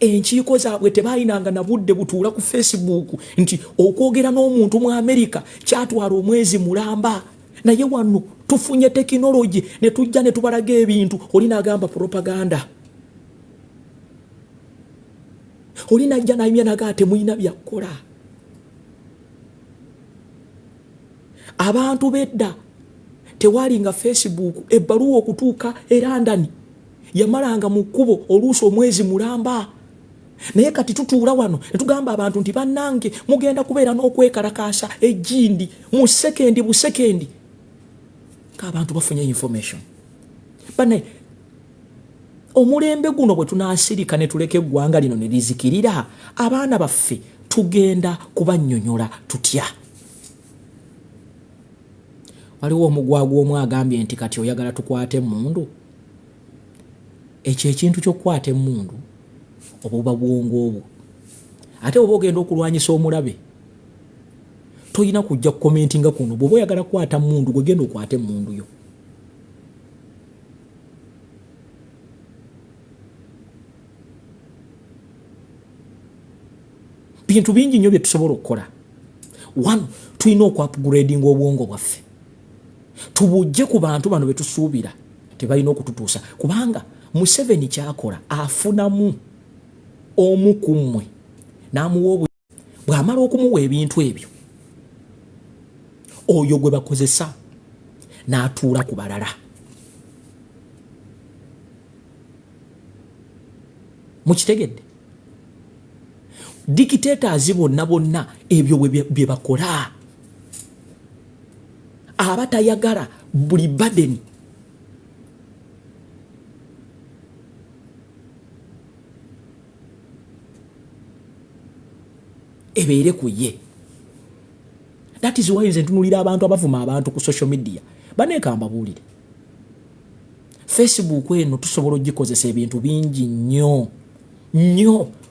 Enkiiko zaabwe tebaayinanga na budde butuula ku Facebook nti okwogera n'omuntu mu Amerika kyatwala omwezi mulamba, naye wano tufunye tekinologi ne tujja ne tubalaga ebintu, oli n'agamba propaganda. Oli n'ajja n'ayimya n'agaa temuyina byakkola. Abantu bedda tewali nga Facebook, ebbaluwa okutuuka e London yamalanga mu kkubo oluusi omwezi mulamba. Naye kati tutuula wano ne tugamba abantu nti bannange mugenda kubeera n'okwekalakaasa ejjindi mu sekendi busekendi, k'abantu bafunye information. Bane omulembe guno bwe tunaasirika ne tuleka eggwanga lino ne lizikirira, abaana baffe tugenda kubannyonnyola tutya. Waliwo omugwagwa omu agambye nti kati oyagala tukwate emmundu. Ekyo ekintu ky'okukwata emmundu oba buba bwongo obwo. Ate oba ogenda okulwanyisa omulabe, toyina kujja kukomentinga kuno. Bw'oba oyagala kukwata emmundu, gwe genda okwata emmundu yo. Bintu bingi nnyo bye tusobola okukola. One, tulina okupgradinga obwongo bwaffe, tubujje ku bantu bano be tusuubira tebalina okututuusa, kubanga Museveni kyakola afunamu omu ku mmwe n'amuwa bw'amala okumuwa ebintu ebyo oyo gwe bakozesa n'atuula ku balala. Mukitegedde? Dictators bonna ebyo bye bakola. Abatayagala buli burden ebeere ku ye. That is why nze ntunulira abantu abavuma abantu ku social media. Baneekamba buulire. Facebook eno tusobola ogikozesa ebintu bingi nnyo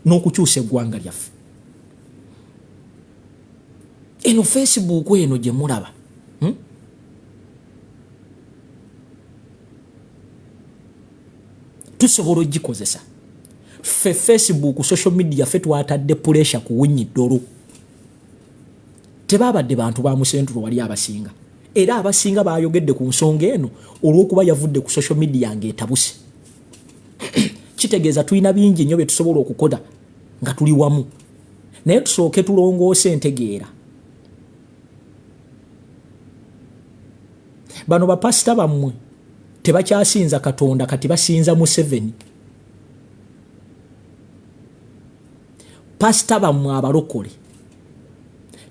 n'okukyusa eggwanga lyaffe. Eno Facebook eno gye mulaba. Tusobola ogikozesa. Fe Facebook, social media fe twatadde pressure ku Owiny Dollo. Tebabadde bantu ba musentulo wali abasinga. Era abasinga bayogedde ku nsonga eno olw'okuba yavudde ku social media ng'etabuse. Kitegeeza tulina bingi nnyo bye tusobola okukola nga tuli wamu. Naye tusooke tulongoose entegeera. Bano bapasita bammwe tebakyasinza Katonda kati basinza Museveni. Pasita bammwe abalokole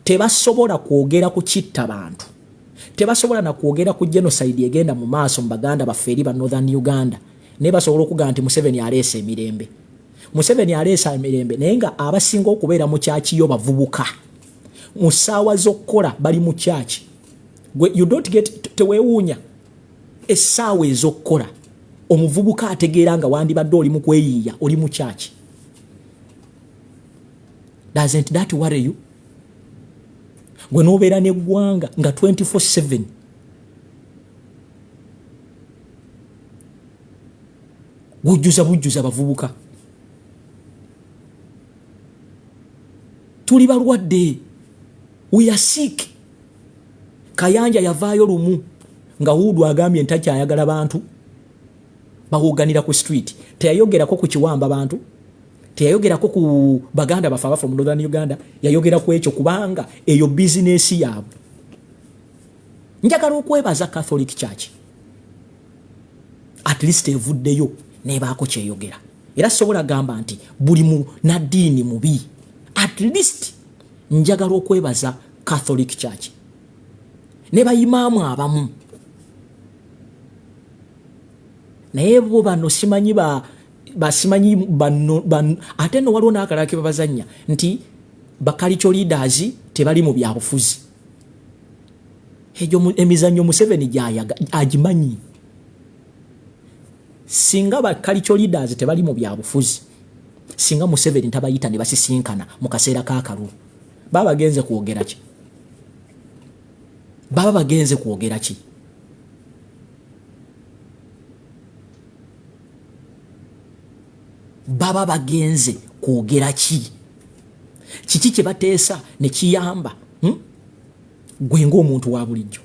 tebasobola kwogera ku kitta bantu. Tebasobola na kwogera ku genocide egenda mu maaso mu Baganda baffe eri ba Northern Uganda. Ne basobola okuga nti Museveni aleese emirembe. Museveni aleese emirembe naye nga abasinga okubeera mu kyaki yo bavubuka. Mu ssaawa z'okkola bali mu kyaki. You don't get tewewuunya. Essaawa ez'okkola omuvubuka ategeera nga wandibadde oli mu kweyiiya oli mu kyaki. Doesn't that worry you? Gwe n'obeera n'eggwanga nga 24/7 bujjuza bavubuka. Tuli balwadde. We are sick. Kayanja yavaayo lumu nga Hudu agambye ntakyayagala bantu bawoganira ku street. Teyayogerako ku kiwamba bantu. Teyayogerako ku Baganda bafa from Northern Uganda. Yayogera ku ekyo kubanga eyo business yaabwe. Njagala okwebaza Catholic Church. At least evuddeyo nebaako kyeyogera. Era sobola gamba nti buli mu naddiini mubi. At least njagala okwebaza Catholic Church. Ne bayimaamu abamu. Naye bo bano simanyi basimanyi bano ate no waliwo n'akalala ke babazannya nti bakalicho leaders tebali mu byabufuzi. Ejo emizannyo Museveni gyayaga agimanyi. Singa bakalicho leaders tebali mu byabufuzi, singa Museveni tabayita ne basisinkana mu kaseera k'akalulu, baba bagenze kwogera ki? Baba bagenze kwogera ki? Baba bagenze kwogera ki? Kiki kye bateesa ne kiyamba gwe ng'omuntu wa bulijjo?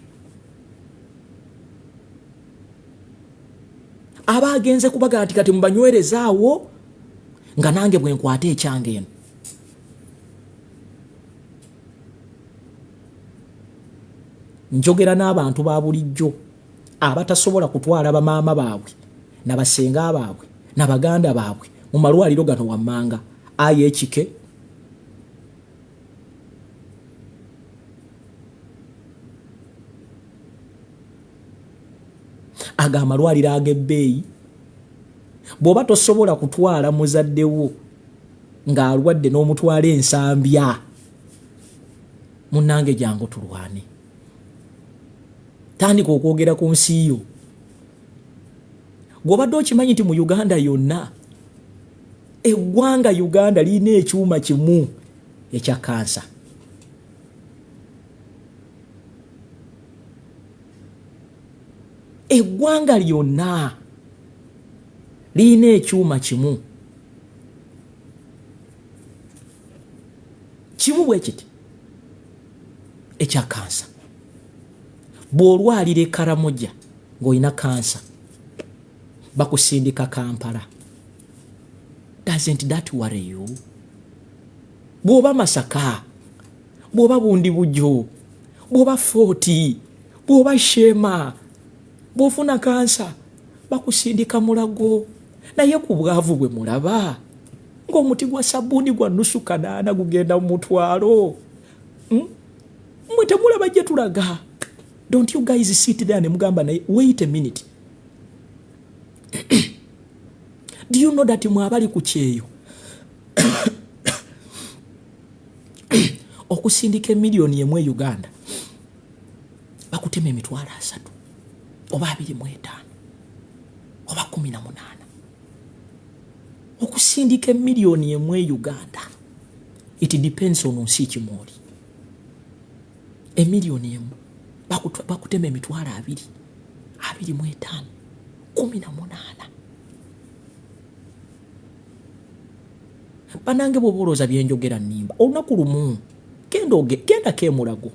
Aba agenze kubaga ati kati mbanywerezaawo nga nange bwe nkwate ekyange eno. Njogera n'abantu ba bulijjo abatasobola kutwala bamaama baabwe n'abasenga baabwe n'abaganda baabwe mu malwaliro gano wammanga ayekike. Aga amalwaliro ag'ebbeeyi bw'oba tosobola kutwala muzaddewo ng'alwadde n'omutwala ensambya, munnange jangu tulwane. Tandika okwogera ku nsi yo. Gw'obadde okimanyi nti mu Uganda yonna eggwanga Uganda lirina ekyuma kimu ekya kansa. Eggwanga lyonna lirina ekyuma kimu bwe kiti ekya kansa. Bw'olwalira Karamoja ng'olina kansa bakusindika Kampala. Doesn't that worry you? Bw'oba Masaka bwoba bundi bujo bwoba 40 bwoba shema bwofuna kansa bakusindika mulago naye ku bwavu bwe mulaba ng'omuti gwa sabuni gwa nusu kanaana gugenda mu mutwalo mwe temulaba gye tulaga. Don't you guys sit there ne mugamba naye wait a minute. Do you know that mwabali ku kyeyo okusindika miliyoni emwe Uganda bakutema emitwalo 3 oba 25 oba 18 okusindika miliyoni emwe Uganda. It depends on nsi kimoli. Emiliyoni emwe bakutema emitwalo 2 25 18. Banange boboloza byenjogera nimba olunaku lumu genda kemulago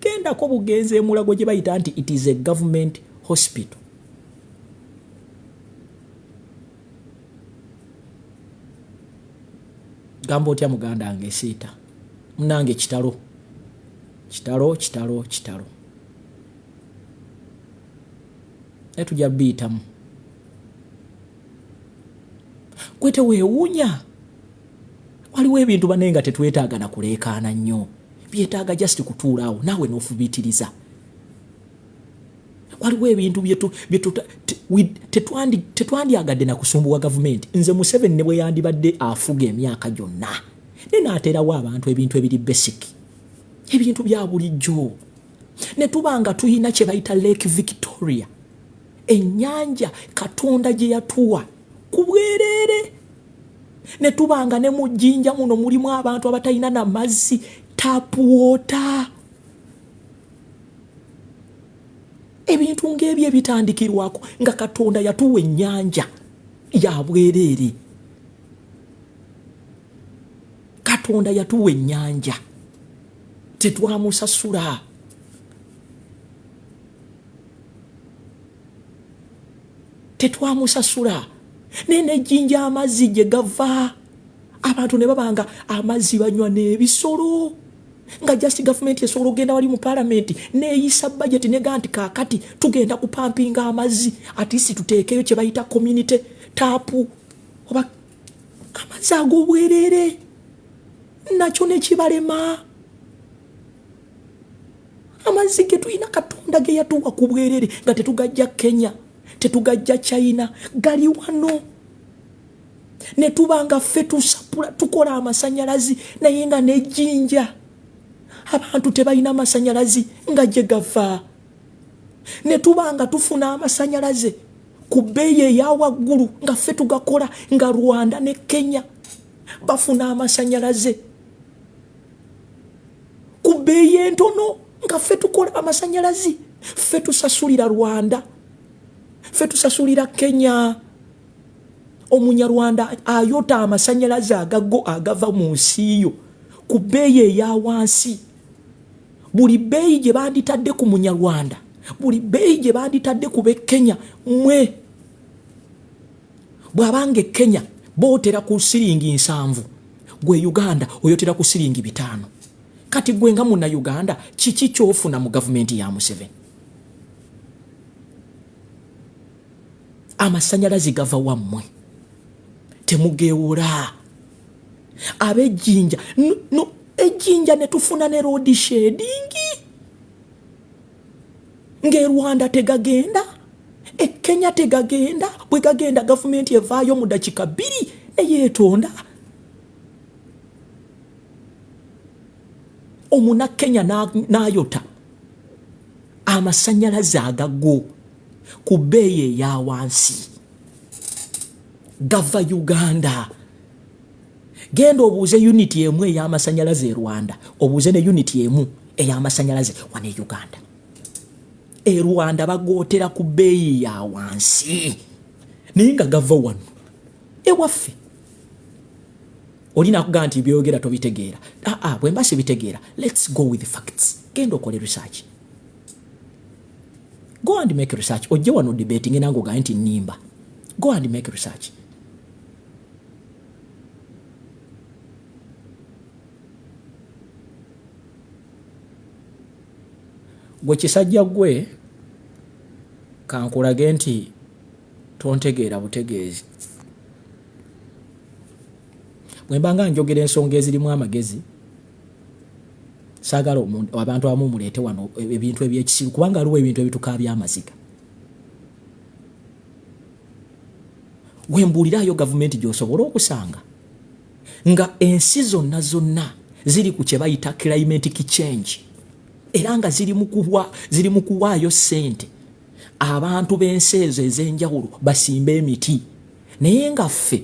genda ko bugenze emulago gye bayita nti it is a government hospital. Gambo otya muganda ange sita munange kitalo etujja bitamu kwete weewuunya waliwo ebintu banenga tetwetaaga na kuleekaana nnyo byetaaga just kutuulaawo naawe n'ofubiitiriza. Waliwo ebintu tetwandyagadde na kusumbuwa gavumenti. Nze Museveni ne bwe yandibadde afuga emyaka gyonna ne n'ateerawo abantu ebintu ebiri basic ebintu bya bulijjo ne tubanga tuyina kye bayita Lake Victoria ennyanja Katonda gye yatuwa ku bwereere ne tubanga ne mu jjinja muno mulimu abantu abatalina na mazzi tap water. Ebintu ng'ebyo ebitandikirwako nga Katonda yatuwa ennyanja ya bwereere. Katonda yatuwa ennyanja tetwamusasula. Nene jinja amazzi gye gava abantu ne babanga amazzi banywa n'ebisolo nga just government esobola ogenda wali mu parliament neeyisa budget ne ganti kakati tugenda kupampinga amazzi atisi tuteekeyo kye bayita community tap oba amazzi ag'obwereere nakyo ne kibalema. Amazzi ge tulina Katonda ge yatuwa ku bwereere nga tetugajja Kenya tetugajja China gali wano ne tubanga ffe tusapula tukola amasanyalazi naye nga n'ejjinja abantu tebalina amasanyalazi nga gye gava ne tubanga tufuna amasanyalaze ku bbeeyi eya waggulu nga ffe tugakola nga Rwanda ne Kenya bafuna amasanyalaze ku bbeeyi entono nga ffe tukola amasanyalazi ffe tusasulira Rwanda ffe tusasulira Kenya. Omunyarwanda ayota amasanyalaze agava mu nsi yo ku bbeeyi eya wansi. Buli bbeeyi gye banditadde ku munyarwanda buli bbeeyi gye banditadde ku b'e Kenya mwe bw'abanga Kenya bootera ku siringi 7 gwe Uganda oyotera ku siringi 5. Kati gwe nga muna Uganda kiki kyofuna mu gavumenti ya Museveni? Amasanyalazi gava wammwe temugeewula ab'ejjinja no ejjinja ne tufuna ne road shading ng'e Rwanda tegagenda e Kenya tegagenda bwe gagenda gavumenti evaayo mu dakika 2 ne yeetonda. Omuna Kenya n'ayota amasanyalaze agago ku bbeeyi eya wansi gava Uganda. Genda obuuze unity emu ey'amasanyalaze e Rwanda obuuze ne unity emu ey'amasanyalaze wane Uganda. E Rwanda bagootera ku bbeeyi ya wansi naye nga gava wano ewaffe. Olina kugamba nti byogera tobitegeera. Bwe mba sibitegeera, let's go with the facts. Genda okole research. Go and make research. Ojje wano debating nango ga nti nimba. Go and make research. gwe kisajja gwe kankulage nti tontegeera butegeezi. Bwe mbanga njogera ensonga ezirimu amagezi saagala abantu abamu muleete wano ebintu eby'ekisiru kubanga aliwo ebintu ebitukaabya amaziga. Gwe mbuulirayo gavumenti gy'osobola okusanga nga ensi zonna ziri ku kye bayita climatic change era nga ziri mu kuwaayo ssente abantu b'ensi ezo ez'enjawulo basimbe emiti naye nga ffe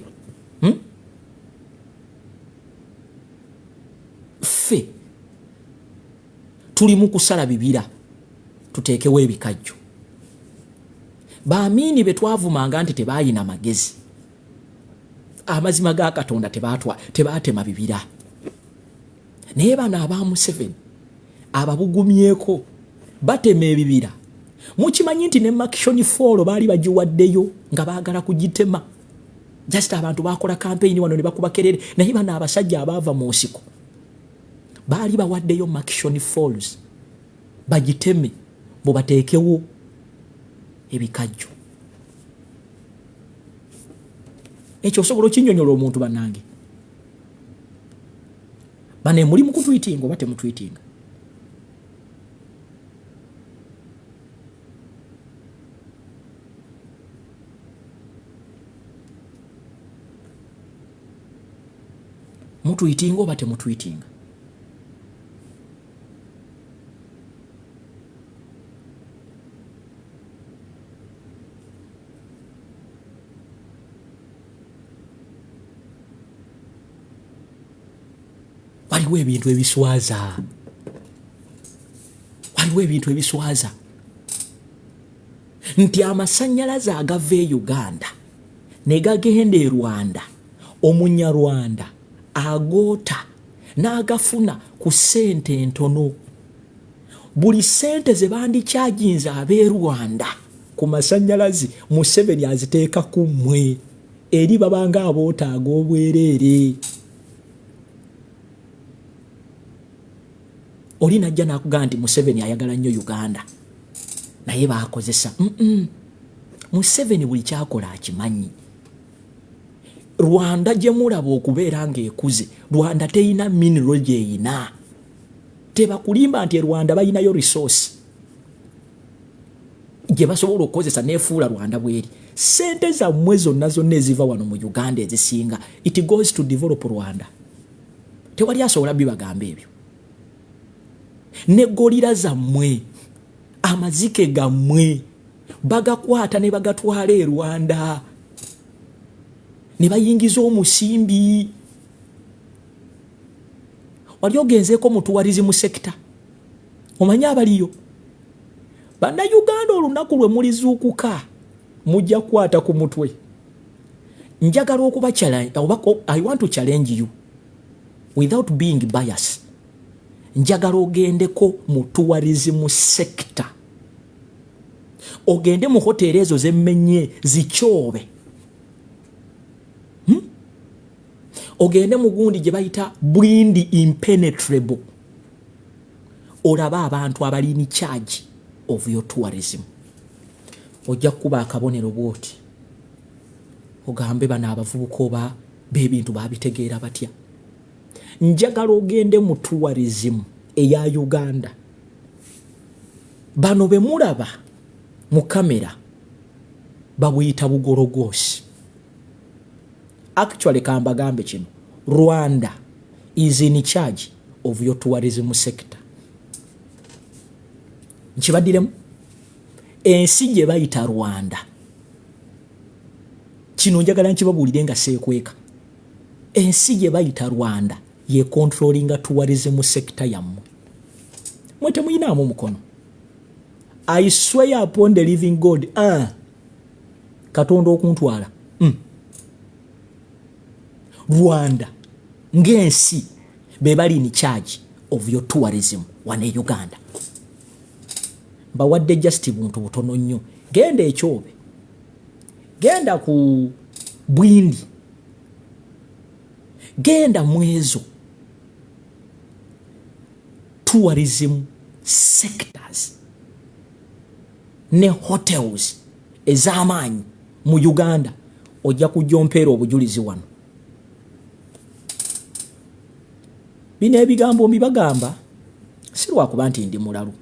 tuli mu kusala bibira tuteekewo ebikajjo. Baamiini be twavumanga nti tebaayina magezi amazima ga Katonda tebaatema bibira naye bano aba Museveni ababugumyeko batema ebibira. Mukimanyi nti ne Makishoni Fall baali bagiwaddeyo nga baagala kugitema just abantu bakola campaign wano ne bakuba kerere naye bano abasajja abaava mu nsiko baali bawaddeyo Makishoni Falls bagiteme bo bateekewo ebikajjo. Ekyo osobola okinnyonnyola omuntu bannange. Bane muli mu kutwitinga oba temutwitinga? Mutwitinga oba temutwitinga? Waliwo ebintu ebiswaza nti amasannyalaze agava e Uganda ne gagenda e Rwanda omunyarwanda agoota n'agafuna ku ssente ntono. Buli ssente ze bandikyajinza ab'e Rwanda ku masannyalaze Museveni aziteeka ku mmwe eri babanga abootaaga obwereere. Oli najja n'akugamba nti Museveni ayagala nnyo Uganda naye baakozesa. Museveni buli kyakola akimanyi. Rwanda gye mulaba okubeera ng'ekuze, Rwanda teyina mineral gyeyina. Tebakulimba nti Rwanda bayinayo resource gye basobola okukozesa neefuula Rwanda bweri. Ssente zammwe zonna eziva wano mu Uganda ezisinga it goes to develop Rwanda. Tewali asobola bibagamba ebyo. Ne golira zammwe amazike gammwe bagakwata ne bagatwala e Rwanda ne bayingiza omusimbi. Wali ogenzeeko mu tourism sector? Omanyi abaliyo? Bannayuganda olunaku lwe mulizuukuka mujja kukwata ku mutwe. Njagala okuba challenge. I want to challenge you without being biased. Njagala ogendeko mu tourism sector. Ogende mu hoteli ezo z'emmenye zikyobe. Ogende mu gundi gye bayita Bwindi impenetrable. Olaba abantu abali in charge of your tourism. Ojja kuba akabonero bwoti. Ogambe bana abavubuka oba b'ebintu babitegeera batya. Njagala ogende mu tourism eya Uganda. Bano be mulaba mu kamera babuyita bugorogosi. Actually kambagambe kino, Rwanda is in charge of your tourism sector. Nkibaddiremu ensi gye bayita Rwanda. Kino njagala nkibabuulire nga seekweka. Ensi gye bayita Rwanda ye controlling tourism sector yammwe. Mwe temuyinaamu mukono. I swear upon the living God. Katonda okuntwala. Rwanda ng'ensi be bali in charge of your tourism wane Uganda. Bawadde just buntu butono nnyo. Genda ekyobe. Genda ku Bwindi. Genda mwezo tourism sectors ne hotels ez'amaanyi mu Uganda ojja kujompeera obujulizi wano. Bino ebigambo mbibagamba si lwakuba nti ndi mulalu,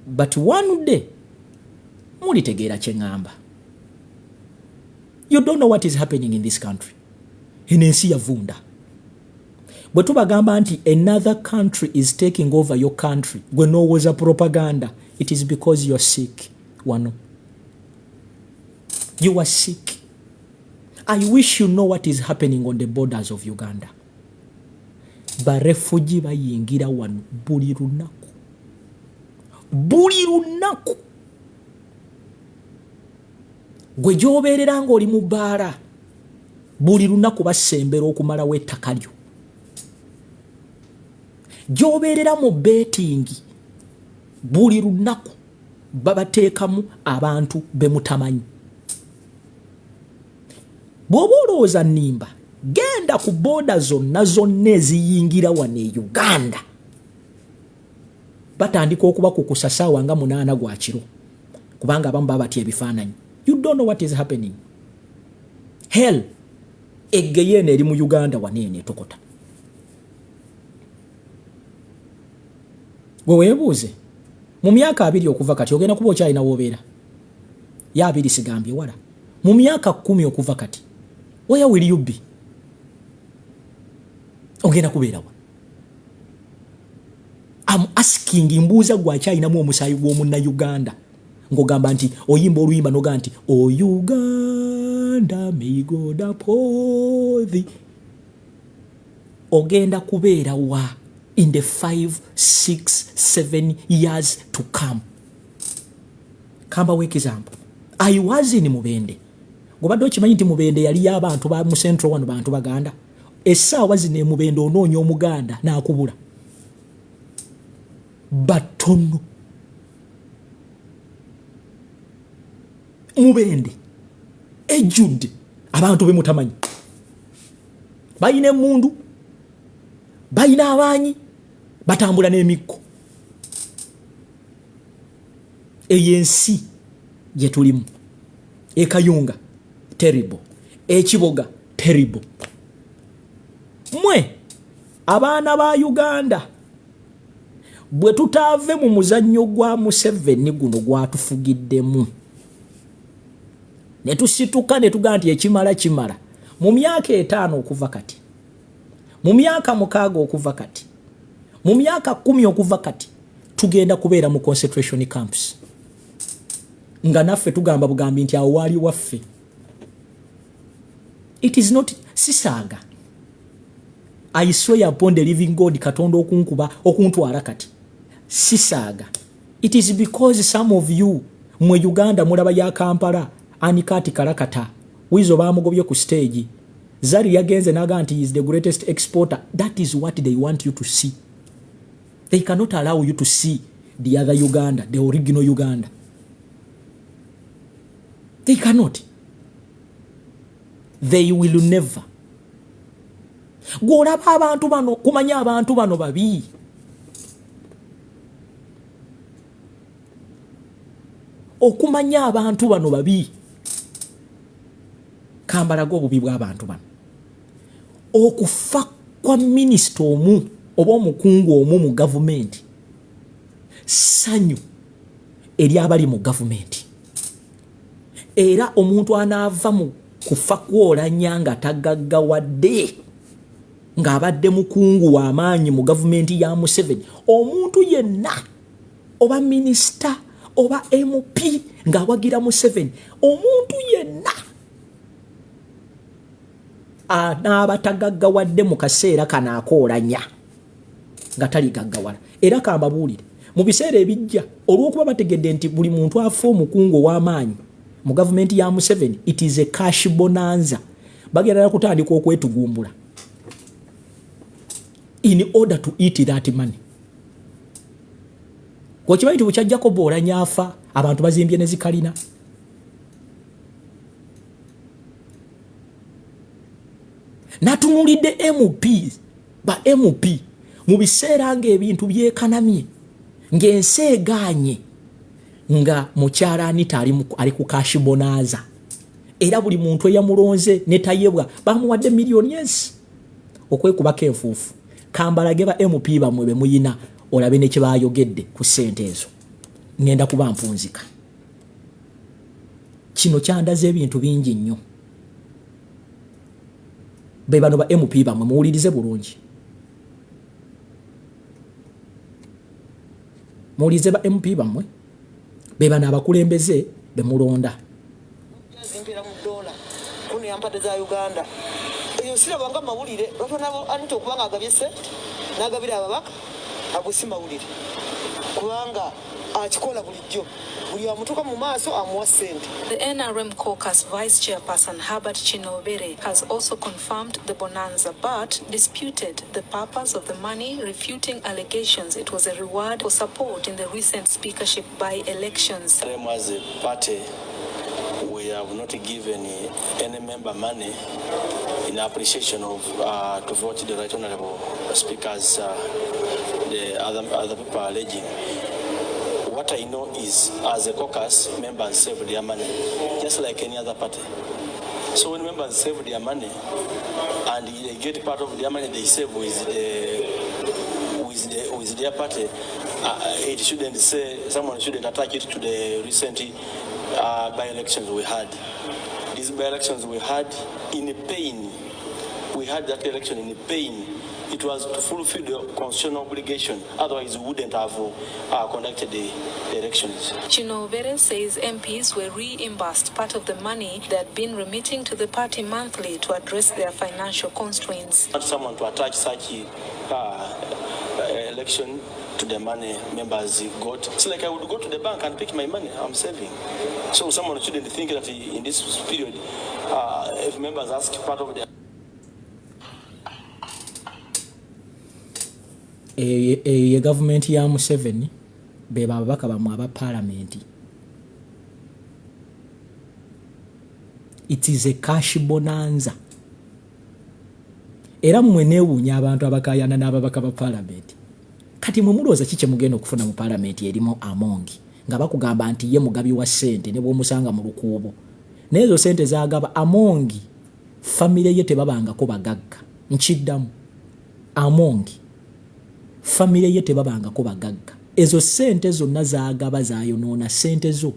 but one day mulitegeera kye ŋŋamba. You don't know what is happening in this country. Eno ensi yavunda. Bwe tubagamba nti another country is taking over your country, gwe n'owooza propaganda, it is because you are sick. Wano. You are sick. I wish you know what is happening on the borders of Uganda. Ba refugee bayingira wano buli lunaku. Buli lunaku. Gwe gy'obeerera ng'oli mu bbaala buli lunaku basembera okumalawo ettaka lyo. Gy'obeerera mu betingi buli lunaku babateekamu abantu be mutamanyi. Bw'oba olowooza nnimba, genda ku booda zonna eziyingira wano e Uganda. Batandika okubakukusa ssaawa nga 8 gwa kiro kubanga abamu baba batya ebifaananyi. You don't know what is happening. Hell, eggeyene eri mu Uganda waneene etokota. Gwe weebuuze, mu myaka 2 okuva kati ogenda kuba okyalina w'obeera. Ya 2 sigambye wala. Mu myaka 10 okuva kati, where will you be? Ogenda kubeera wa? I'm asking, mbuuza gwakyalinamu omusaayi gw'omunna Uganda. Ngogamba nti oyimba oluyimba noga nti o Uganda may God uphold thee. Ogenda kubeera wa in the 5, 6, 7 years to come? Kamba we example. I was in Mubende. Gobadde okimanyi nti Mubende yali y'abantu ba mu Central wano bantu baganda. Essaawa zino Mubende onoonya Omuganda n'akubula. Batono. Mubende ejjudde abantu be mutamanyi. Bayina emmundu, bayina abaanyi, batambula n'emikko. Eyensi gye tulimu. Ekayunga terrible. Ekiboga terrible. Mwe abaana ba Uganda bwe tutaave mu muzannyo gwa Museveni guno gwatufugiddemu ne tusituka ne tugaa nti ekimala mu myaka 5 okuva kati, mu myaka 6 okuva kati, mu myaka 10 okuva kati tugenda kubeera mu concentration camps. Nga naffe tugamba bugambi nti awo waali waffe. It is not sisaaga. I swear upon the living God, Katonda okunkuba okuntwala kati. Sisaaga. It is because some of you mwe Uganda mulaba ya Kampala anikati Kalakata wizo bamugobye ku stage. Zari yagenze naga nti is the greatest exporter. That is what they want you to see. They cannot allow you to see the other Uganda, the original Uganda. They cannot. They will never. Gwolaba abantu bano, kumanya abantu bano babi. Okumanya abantu bano babi. Kambalaga obubi bw'abantu bano. Okufa kwa minisita omu oba omukungu omu mu gavumenti sanyu eri abali mu gavumenti. Era omuntu anaava mu kufa kwolanya nga tagaggawadde ng'abadde mukungu w'amaanyi mu gavumenti ya Museveni. Omuntu yenna oba minisita oba MP ng'awagira Museveni, omuntu yenna anaaba tagaggawadde mu kaseera kano akoolanya nga tali gaggawala. Era kambabuulire mu biseera ebijja olw'okuba bategedde nti buli muntu afa omukungu ow'amaanyi mu gavumenti ya Museveni, it is a cash bonanza. Bagenda kutandika okwetugumbula in order to eat that money. Kwa kimanyi tubukyajjako boolanya afa abantu bazimbye ne zikalina. Natunulidde MP ba MP mu biseera ng'ebintu byekanamye ng'ensi egaanye nga mukyala Anita ali ku cash bonanza era buli muntu eyamulonze netayebwa bamuwadde millions okwekubako enfuufu kambalage ba MP bamwe be muyina olabe ne kyebayogedde ku ssente ezo ngenda kuba mpunzika kino kyandaze ebintu bingi nnyo be bano ba MP bamwe muwulirize bulungi muwulirize ba MP bamwe be bano abakulembeze be mulonda zimpira mu dola kuno yampade za Uganda eyo sira banga mawulire lwatu nabo Anita okubanga agabye sente n'agabira ababaka agusima mawulire kubanga akikola bulijjo buli amutuka mu maaso amuwa sente. The NRM caucus vice chairperson Herbert Chinobere has also confirmed the bonanza but disputed the purpose of the money, refuting allegations it was a reward for support in the recent speakership by-elections. As a party, we have not given any member money in appreciation of to vote the right honorable speakers. The other people are alleging. What I know is, as a caucus, members save their money, just like any other party. So when members save their money, and they get part of their money they save with their party, it shouldn't say someone shouldn't attach it to the recent by-elections we had. These by-elections we had in pain. We had that election in pain. It was to fulfill the constitutional obligation. Otherwise, we wouldn't have conducted the elections. Chinobere says MPs were reimbursed part of the money they had been remitting to the party monthly to address their financial constraints. Not someone to attach such election to the money members got. It's like I would go to the bank and pick my money I'm saving. So someone shouldn't think that in this period, if members ask part of their a government ya Museveni beba ababaka bamwe aba parliament. It is a cash bonanza. Era mwe neewuunya abantu abakayana n'ababaka ba parliament. Kati mwe mulowooza kiki mugenda okufuna mu parliament erimu Amongi nga bakugamba nti ye mugabi wa ssente ne bw'omusanga mu lukuubo. N'ezo ssente zagaba Amongi family ye tebabangako bagagga. Nkiddamu Amongi family ye tebabangako bagagga. Ezo ssente zonna zaagaba zaayonoona ssente zo.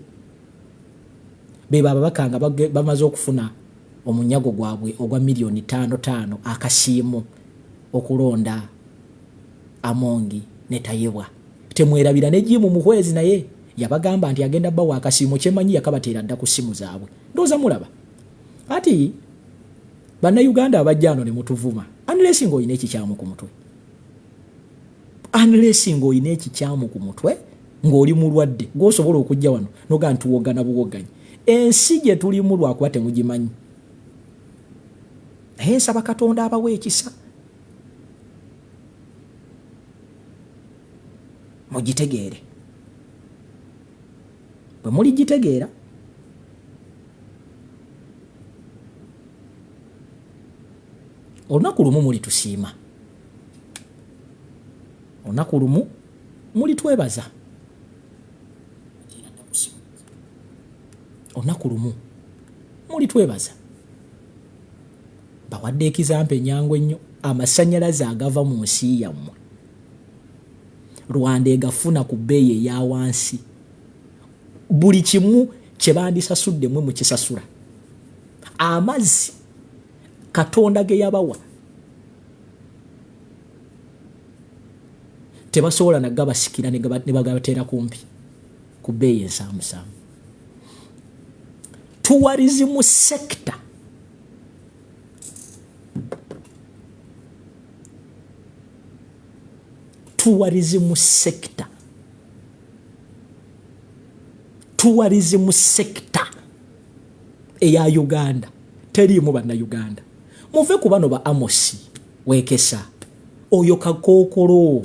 Beba ababaka nga bamaze okufuna omunyago gwabwe ogwa milioni 5 akasiimo okulonda Amongi netayebwa. Temwerabira ne jimu muhwezi naye yabagamba nti agenda bawa akasiimo kyemanyi yakabateera dda ku simu zaabwe. Ndoza mulaba. Ati bana Uganda abajjano ne mutuvuma. Unless ngo ine ekikyamu ku mutwe. Unless ngo ine ekikyamu ku mutwe ng'oli mulwadde ng'osobola okujja wano noga ntuwogana buwogganyi. Ensi gye tulimu lwakuba temugimanyi. Nsaba Katonda abawe ekisa. Mugitegeere. Bwe muli gitegeera olunaku lumu muli tusiima. Olunaku lumu muli twebaza. Olunaku lumu muli twebaza. Bawadde ekizampe nyangwe nnyo amasannyalaze agava mu nsi yammwe. Rwanda egafuna ku bbeeyi eya wansi. Buli kimu kye bandisasudde mwe mukisasula. Amazzi Katonda ge yabawa tebasobola nagabasikira ne bagabatera kumpi ku bbeeyi ensaamusaamu. Tourism sector tourism sector eya Uganda teriimu banna Uganda. Muve ku bano ba Amosi Wekesa oyo Kakookolo.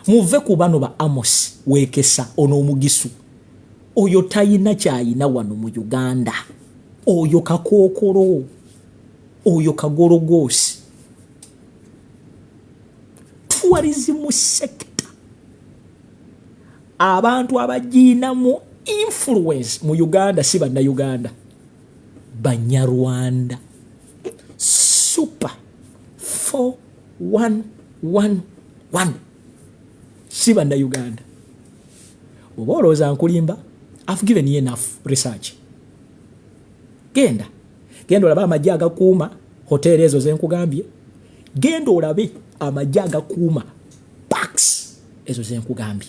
Muve ku bano ba Amosi Wekesa ono Omugisu oyo tayina kyayina wano mu Uganda. Oyo Kakookolo oyo Kagologosi. Tourism sector abantu abajina mu influence mu Uganda si banda Uganda Banyarwanda super 4111 si banda Uganda oboloza nkulimba. I've given you enough research. Genda olaba amajja agakuuma hoteli ezo zenkugambye. Genda olabe amajja agakuuma parks ezo zenkugambye.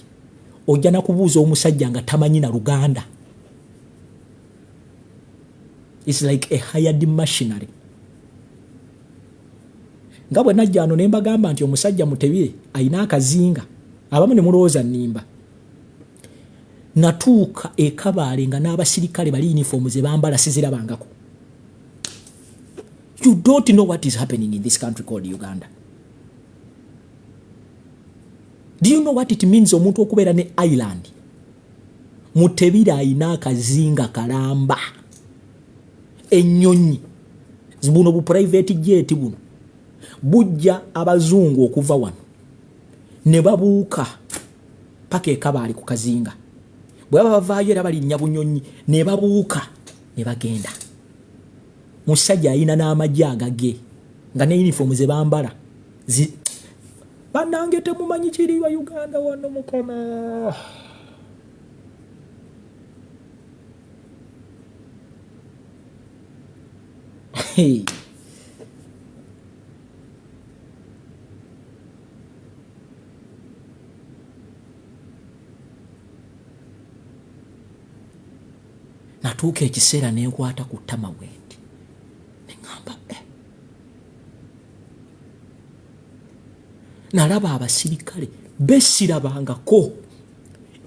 Ojja na kubuuza omusajja nga tamanyi na Luganda. It's like a hired machinery. Nga bwe najja ano ne mbagamba nti omusajja Mutebire ayina akazinga abamu ne mulowooza nnimba. Natuuka Kabale nga n'abasirikale bali uniform ze bambala sizirabangako. You don't know what is happening in this country called Uganda. Do you know what it means omuntu okubeera ne island? Mutebire ayina akazinga kalamba. Ennyonyi buno bu private jet buno bujja abazungu okuva wano ne babuuka paka Kabale ku kazinga. Bwe bavaayo era balinnya bunyonyi ne babuuka ne bagenda. Musajja ayina n'amajja agage nga ne uniform ze bambala bannange temumanyi kiri wa Uganda wano mukama. Hey. Natuuka ekiseera ne nkwata ku ttama bwendi ne ŋŋamba nalaba abasirikale besirabangako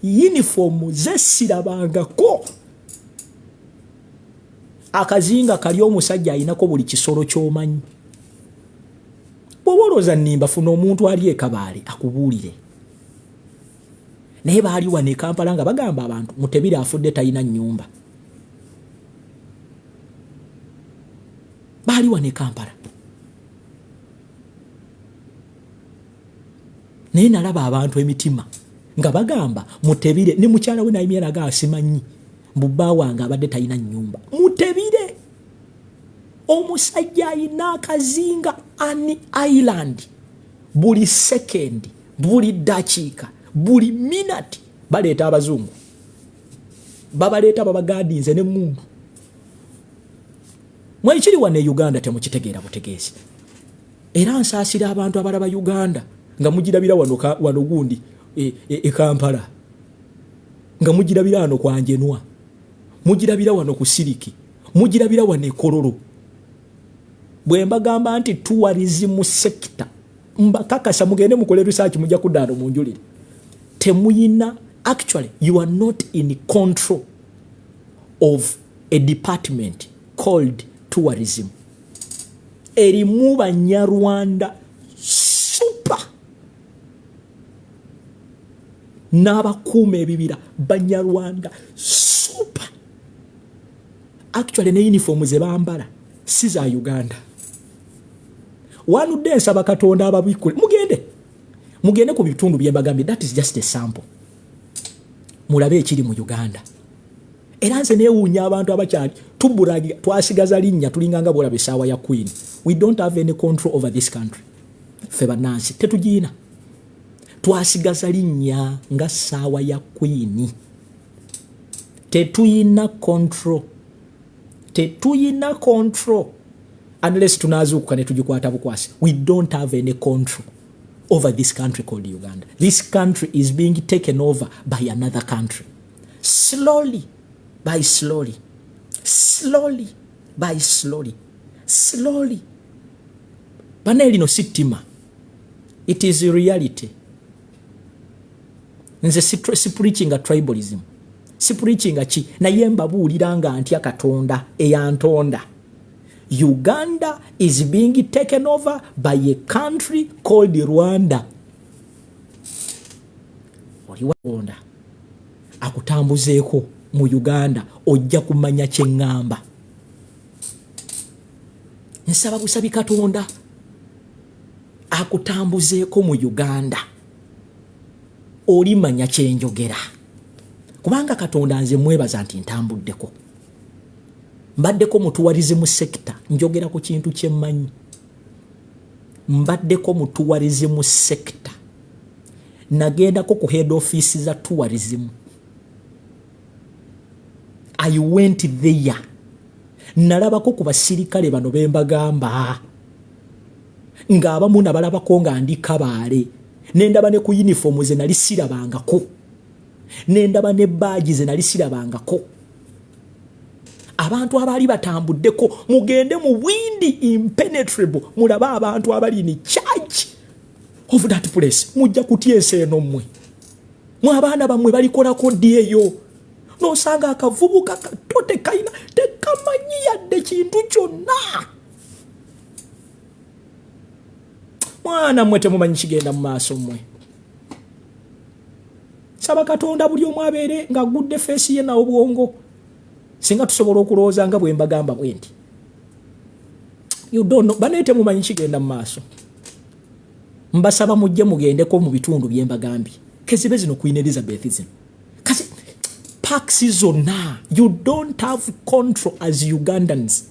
uniform zesirabangako. Akazinga kali omusajja ayinako buli kisolo ky'omanyi. Bw'olowooza nnimba funa omuntu ali Kabale akubuulire. Naye baali wano Kampala nga bagamba abantu Mutebire afudde talina nnyumba. Baali wano Kampala. Naye nalaba abantu emitima nga bagamba Mutebire ne mukyala we naye myeraga asimanyi mbubba wange abadde talina nnyumba. Mutebire omusajja ayina akazinga ani island buli second buli dakiika buli minute baleeta abazungu babaleeta babagadinze ne mundu. Mwekiri wane Uganda temukitegeera butegeezi. Era nsaasira abantu abalaba Uganda nga mugirabira wano gundi Kampala, nga mugirabira wano kwa Njenwa, mugirabira wano ku Siriki, mugirabira wano Kololo. Bwe mbagamba nti tourism sector mbakakasa mugende mukole research mujja kuddaano munjulire. Temuyina, actually you are not in control of a department called tourism. Erimu Banyarwanda super n'abakuuma ebibira Banyarwanda super. Actually ne uniform ze bambala si za Uganda. Wanudde nsaba Katonda ababikule mugende ku bitundu bye mbagambye. That is just a sample. Mulabe ekiri mu Uganda. Era nze neewuunya abantu abakyali tubulagi twasigaza linnya tulinganga bwolaba essaawa ya Queen. We don't have any control over this country. Ffe bannansi tetugiina. Twasigaza linnya nga ssaawa ya Queen. Tetuyina control. Tetuyina control. Unless tunazuukuka ne tugikwata bukwasi. We don't have any control over this country called Uganda. This country is being taken over by another country. Slowly by slowly. Slowly by slowly. Slowly. Paneli no sitima. It is a reality. Nze si preaching a tribalism. Si preaching a chi. Na yemba buuliranga antya Katonda eyantonda. Uganda is being taken over by a country called Rwanda. Oliwanda akutambuzeeko mu Uganda ojja kumanya kye ngamba. Nsaba busabi Katonda akutambuzeeko mu Uganda olimanya kye njogera. kubanga Katonda nze mwebaza nti ntambuddeko mbaddeko mutuwalize mu sekta njogera ku kintu kyemmanyi mbaddeko mutuwalize mu sekta nagendako ku head office za tourism I went there nalabako ku basirikale bano bembagamba ng'abamu nabalabako nga ndi Kabaale nendaba ne ku uniform ze nali sirabangako nendaba ne badge ze nali sirabangako abantu abali batambuddeko mugende mu windi impenetrable mulaba abantu abali ni charge of that place mujja kutyense eno mmwe mu abaana bamwe balikolako ddi eyo nosanga akavubuka katote kaina tekamanyi yadde kintu kyonna mwana mmwe temumanyi kigenda mu maaso mmwe saba Katonda buli omu abeere nga gudde feesi ye na obwongo singa tusobola okulowooza nga bwe mbagamba bwe nti you don't know bane temumanyi kigenda mu maaso mbasaba mujje mugendeko mu bitundu bye mbagambye kezibe zino Queen Elizabeth zino kasi paxi zonna you don't have control as Ugandans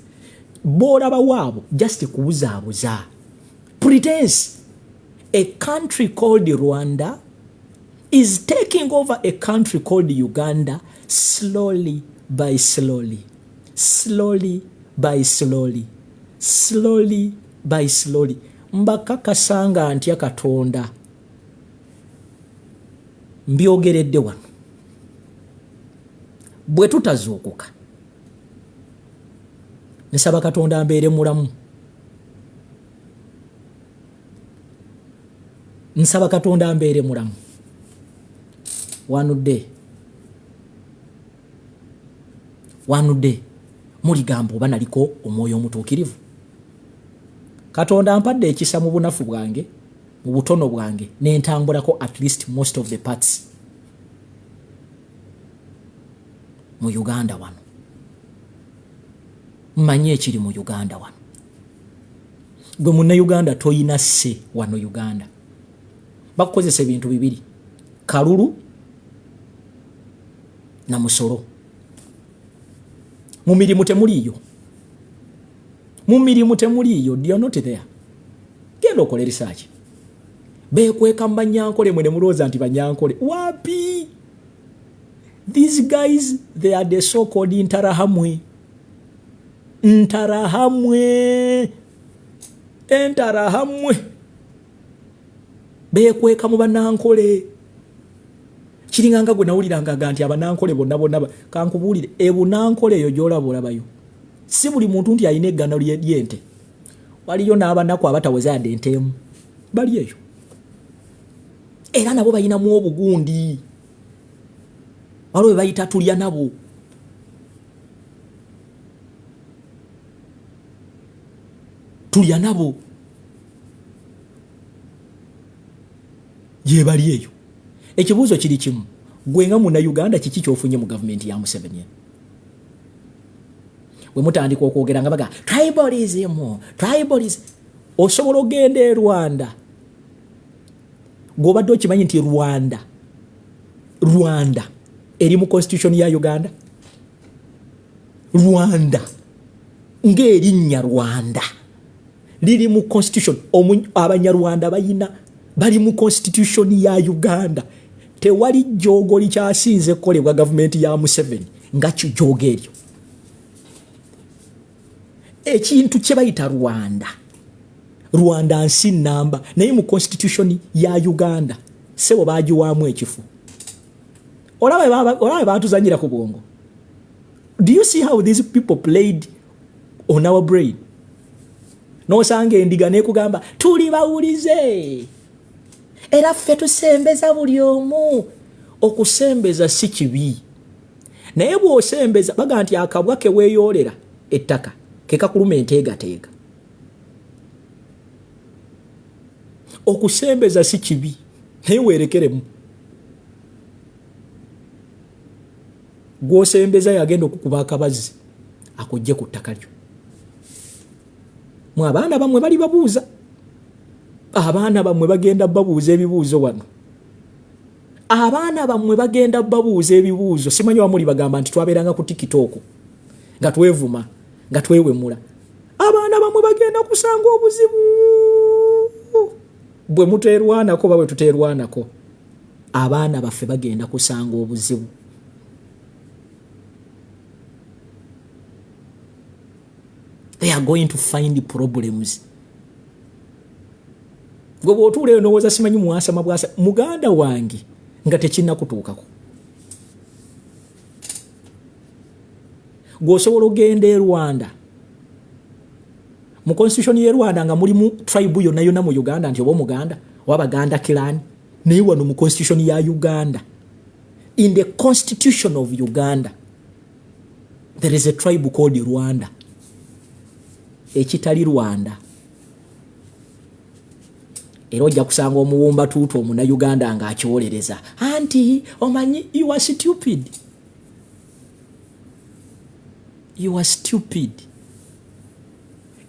bora bawaabo just kuuzaabuza pretense a country called Rwanda is taking over a country called Uganda slowly by slowly, slowly by slowly, slowly by slowly. Mbakakasanga antya Katonda mbyogeredde wano bwe tutazuukuka nsaba Katonda mbeere mulamu nsaba Katonda mbeere mulamu wanudde muligamba oba naliko omwoyo omutuukirivu Katonda ampadde ekisa mu bunafu bwange mu butono bwange n'entambulako at least most of the parts mu Uganda wano mmanyi ekiri mu Uganda wano gwe munnauganda toyina sse wano Uganda bakukozesa ebintu bibiri kalulu na musolo mu mirimu temuliyo do you not there genda okole research beekweka mu Banyankole mwe ne mulowooza nti Banyankole wapi these guys they are the so called Interahamwe beekweka mu Banankole kiringanga gwe nawuliranga nti Abanankole bonna kankubuulire ebunankole eyo gy'olaba olabayo si buli muntu nti alina eggano ly'ente waliyo n'abanaku abataweza yadde ente emu bali eyo era nabo balinamu obugundi waliwo be bayita tulya nabo gye bali eyo. Ekibuuzo kiri kimu gwe nga munnauganda kiki kyofunye mu gavumenti ya Museveni we mutandika okwogera nga baga tribalism osobola ogenda e Rwanda gobadde okimanyi nti Rwanda eri mu constitution ya Uganda Rwanda ng'erinnya Rwanda liri mu constitution Abanyarwanda bali mu constitution ya Uganda tewali jjogo likyasinze kolebwa gavumenti ya Museveni nga kijjogo eryo ekintu kye bayita Rwanda nsi namba naye mu constitution ya Uganda sebo bagiwaamu ekifu olaba batuzanyira ku bwongo. Do you see how these people played on our brain? Nosanga endiga nekugamba tuli bawulize era ffe tusembeza buli omu. Okusembeza si kibi naye bw'osembeza baga nti akabwa ke weeyolera ettaka kekakuluma enteegateega. Okusembeza si kibi naye weerekeremu. Gw'osembeza yagenda okukuba akabazi akujje ku ttaka lyo. Mu abaana bamwe bali babuuza, abaana bamwe bagenda babuuza ebibuuzo wano abaana bammwe bagenda babuuza ebibuuzo simanyi wamuli bagamba nti twabeeranga ku TikTok nga twevuma nga twewemula abaana bammwe bagenda kusanga obuzibu bwe muteerwanako ba bwe tuteerwanako abaana baffe bagenda kusanga obuzibu they are going to find problems gwe bw'otuula ndowooza simanyi mwasama bwasa muganda wange nga tekinnakutuukako gwosobola ogenda e Rwanda mu constitution y'e Rwanda nga mulimu tribe yonna yonna mu Uganda nti oba Omuganda oba Baganda clan naye wano mu constitution ya Uganda in the constitution of Uganda there is a tribe called Rwanda ekitali Rwanda era ojja kusanga omuwumba tuutu omuna Uganda nga akyolereza anti omanyi you are stupid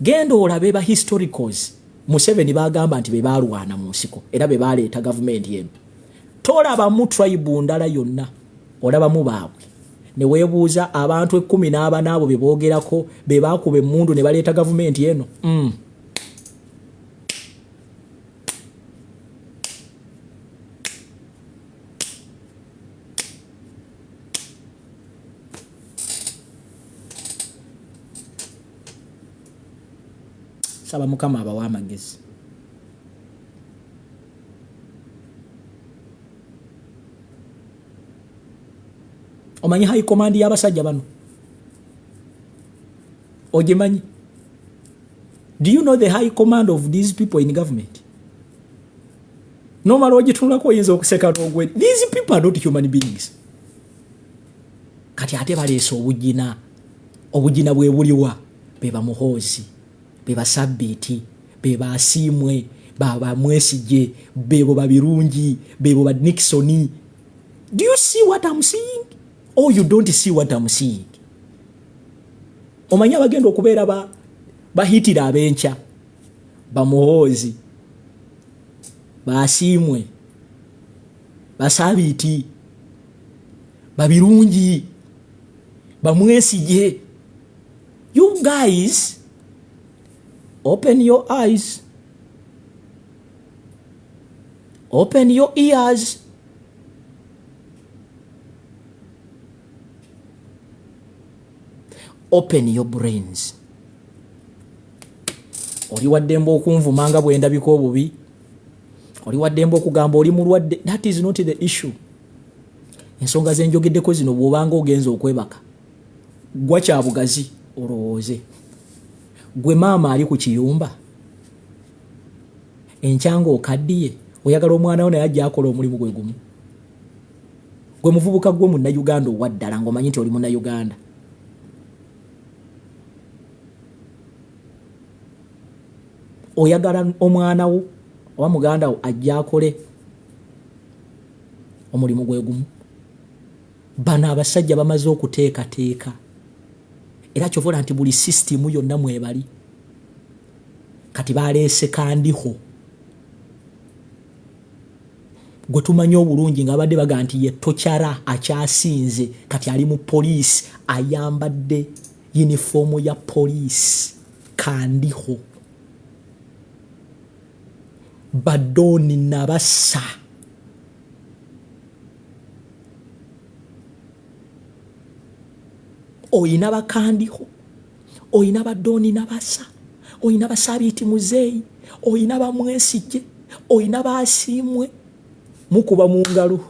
genda olabe ba historicals Museveni bagamba nti be balwana mu nsiko era be baleeta government yenu tolaba mu tribe ndala yonna olaba mu baabwe ne weebuuza abantu 14 abo be boogerako be baakuba emmundu ne baleeta government yenu saba mukama abawa amagezi omanyi high command y'abasajja bano ogimanyi do you know the high command of these people in government nomala ogitunulako oyinza okuseka n'ogwe these people are not human beings kati ate baleese obugina bwe buliwa be bamuhoozi be basabbiiti be basiimwe baba Mwesigye bebo babirungi bebo ba Nixon. Do you see what I'm seeing or you don't see what I'm seeing? Omanya bagenda okubeera bahitira abencha bamuhoozi basiimwe basabbiiti babirungi bamwesigye. You guys open your eyes, open your ears, open your brains. Oli waddembo okunvumanga bwendabiko obubi, oli waddembo okugamba oli mulwadde. That is not the issue. Ensonga zenjogeddeko zino bw'obanga ogenza okwebaka gwa kya bugazi olowooze. Gwe maama ali ku kiyumba enkyanga okaddiye oyagala omwana wo naye ajja akola omulimu gwe gumu. Gwe muvubuka gwe Munnayuganda owaddala ng'omanyi nti oli Munnayuganda. Oyagala omwana wo oba muganda wo ajja akole omulimu gwe gumu. Bano abasajja bamaze okuteekateeka era kyovola nti buli system yonna mwebali kati baleese kandiho gwe tumanyi obulungi nga abadde baga nti ye tokyara akyasinze kati ali mu poliisi ayambadde yunifoomu ya poliisi kandiho. Badoni nabassa oyina bakandiho, oyina badoni nabassa, oyina basabbiiti muzeeyi, oyina bamwesigye, oyina basiimwe, mukuba mu ngalo.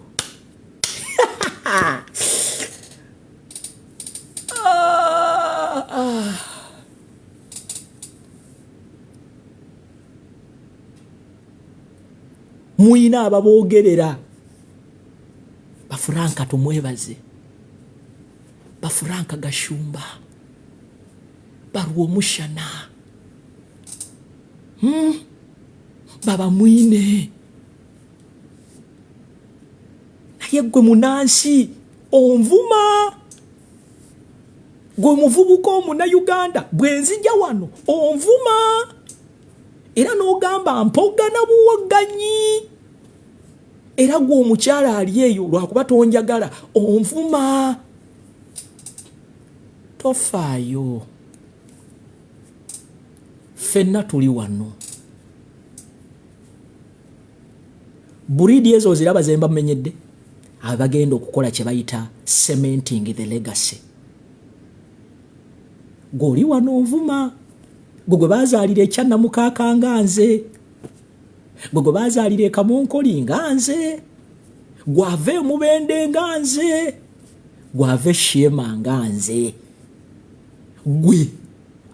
Muyina ababoogerera. Bafuranka tumwebaze, Bafuranka Gashumba, Baruo Mushana, Baba Mwine, naye gwe Munansi onvuma, gwe muvubuka Omunnayuganda bwenzija wano onvuma era n'ogamba mpoga na buwagganyi. era gwe omukyala ali eyo lwakuba tonjagala onvuma. Tofaayo. Ffenna tuli wano. Buridi ezo ziraba zemba mmenyedde. Abagenda okukola kye bayita cementing the legacy. Goli wano onvuma. Gwe bazaalira ekyanna mukaaka nga nze. Gwe bazaalira ekamonkoli nga nze. Gwave mubende nga nze. Gwave shema nga nze. Gwe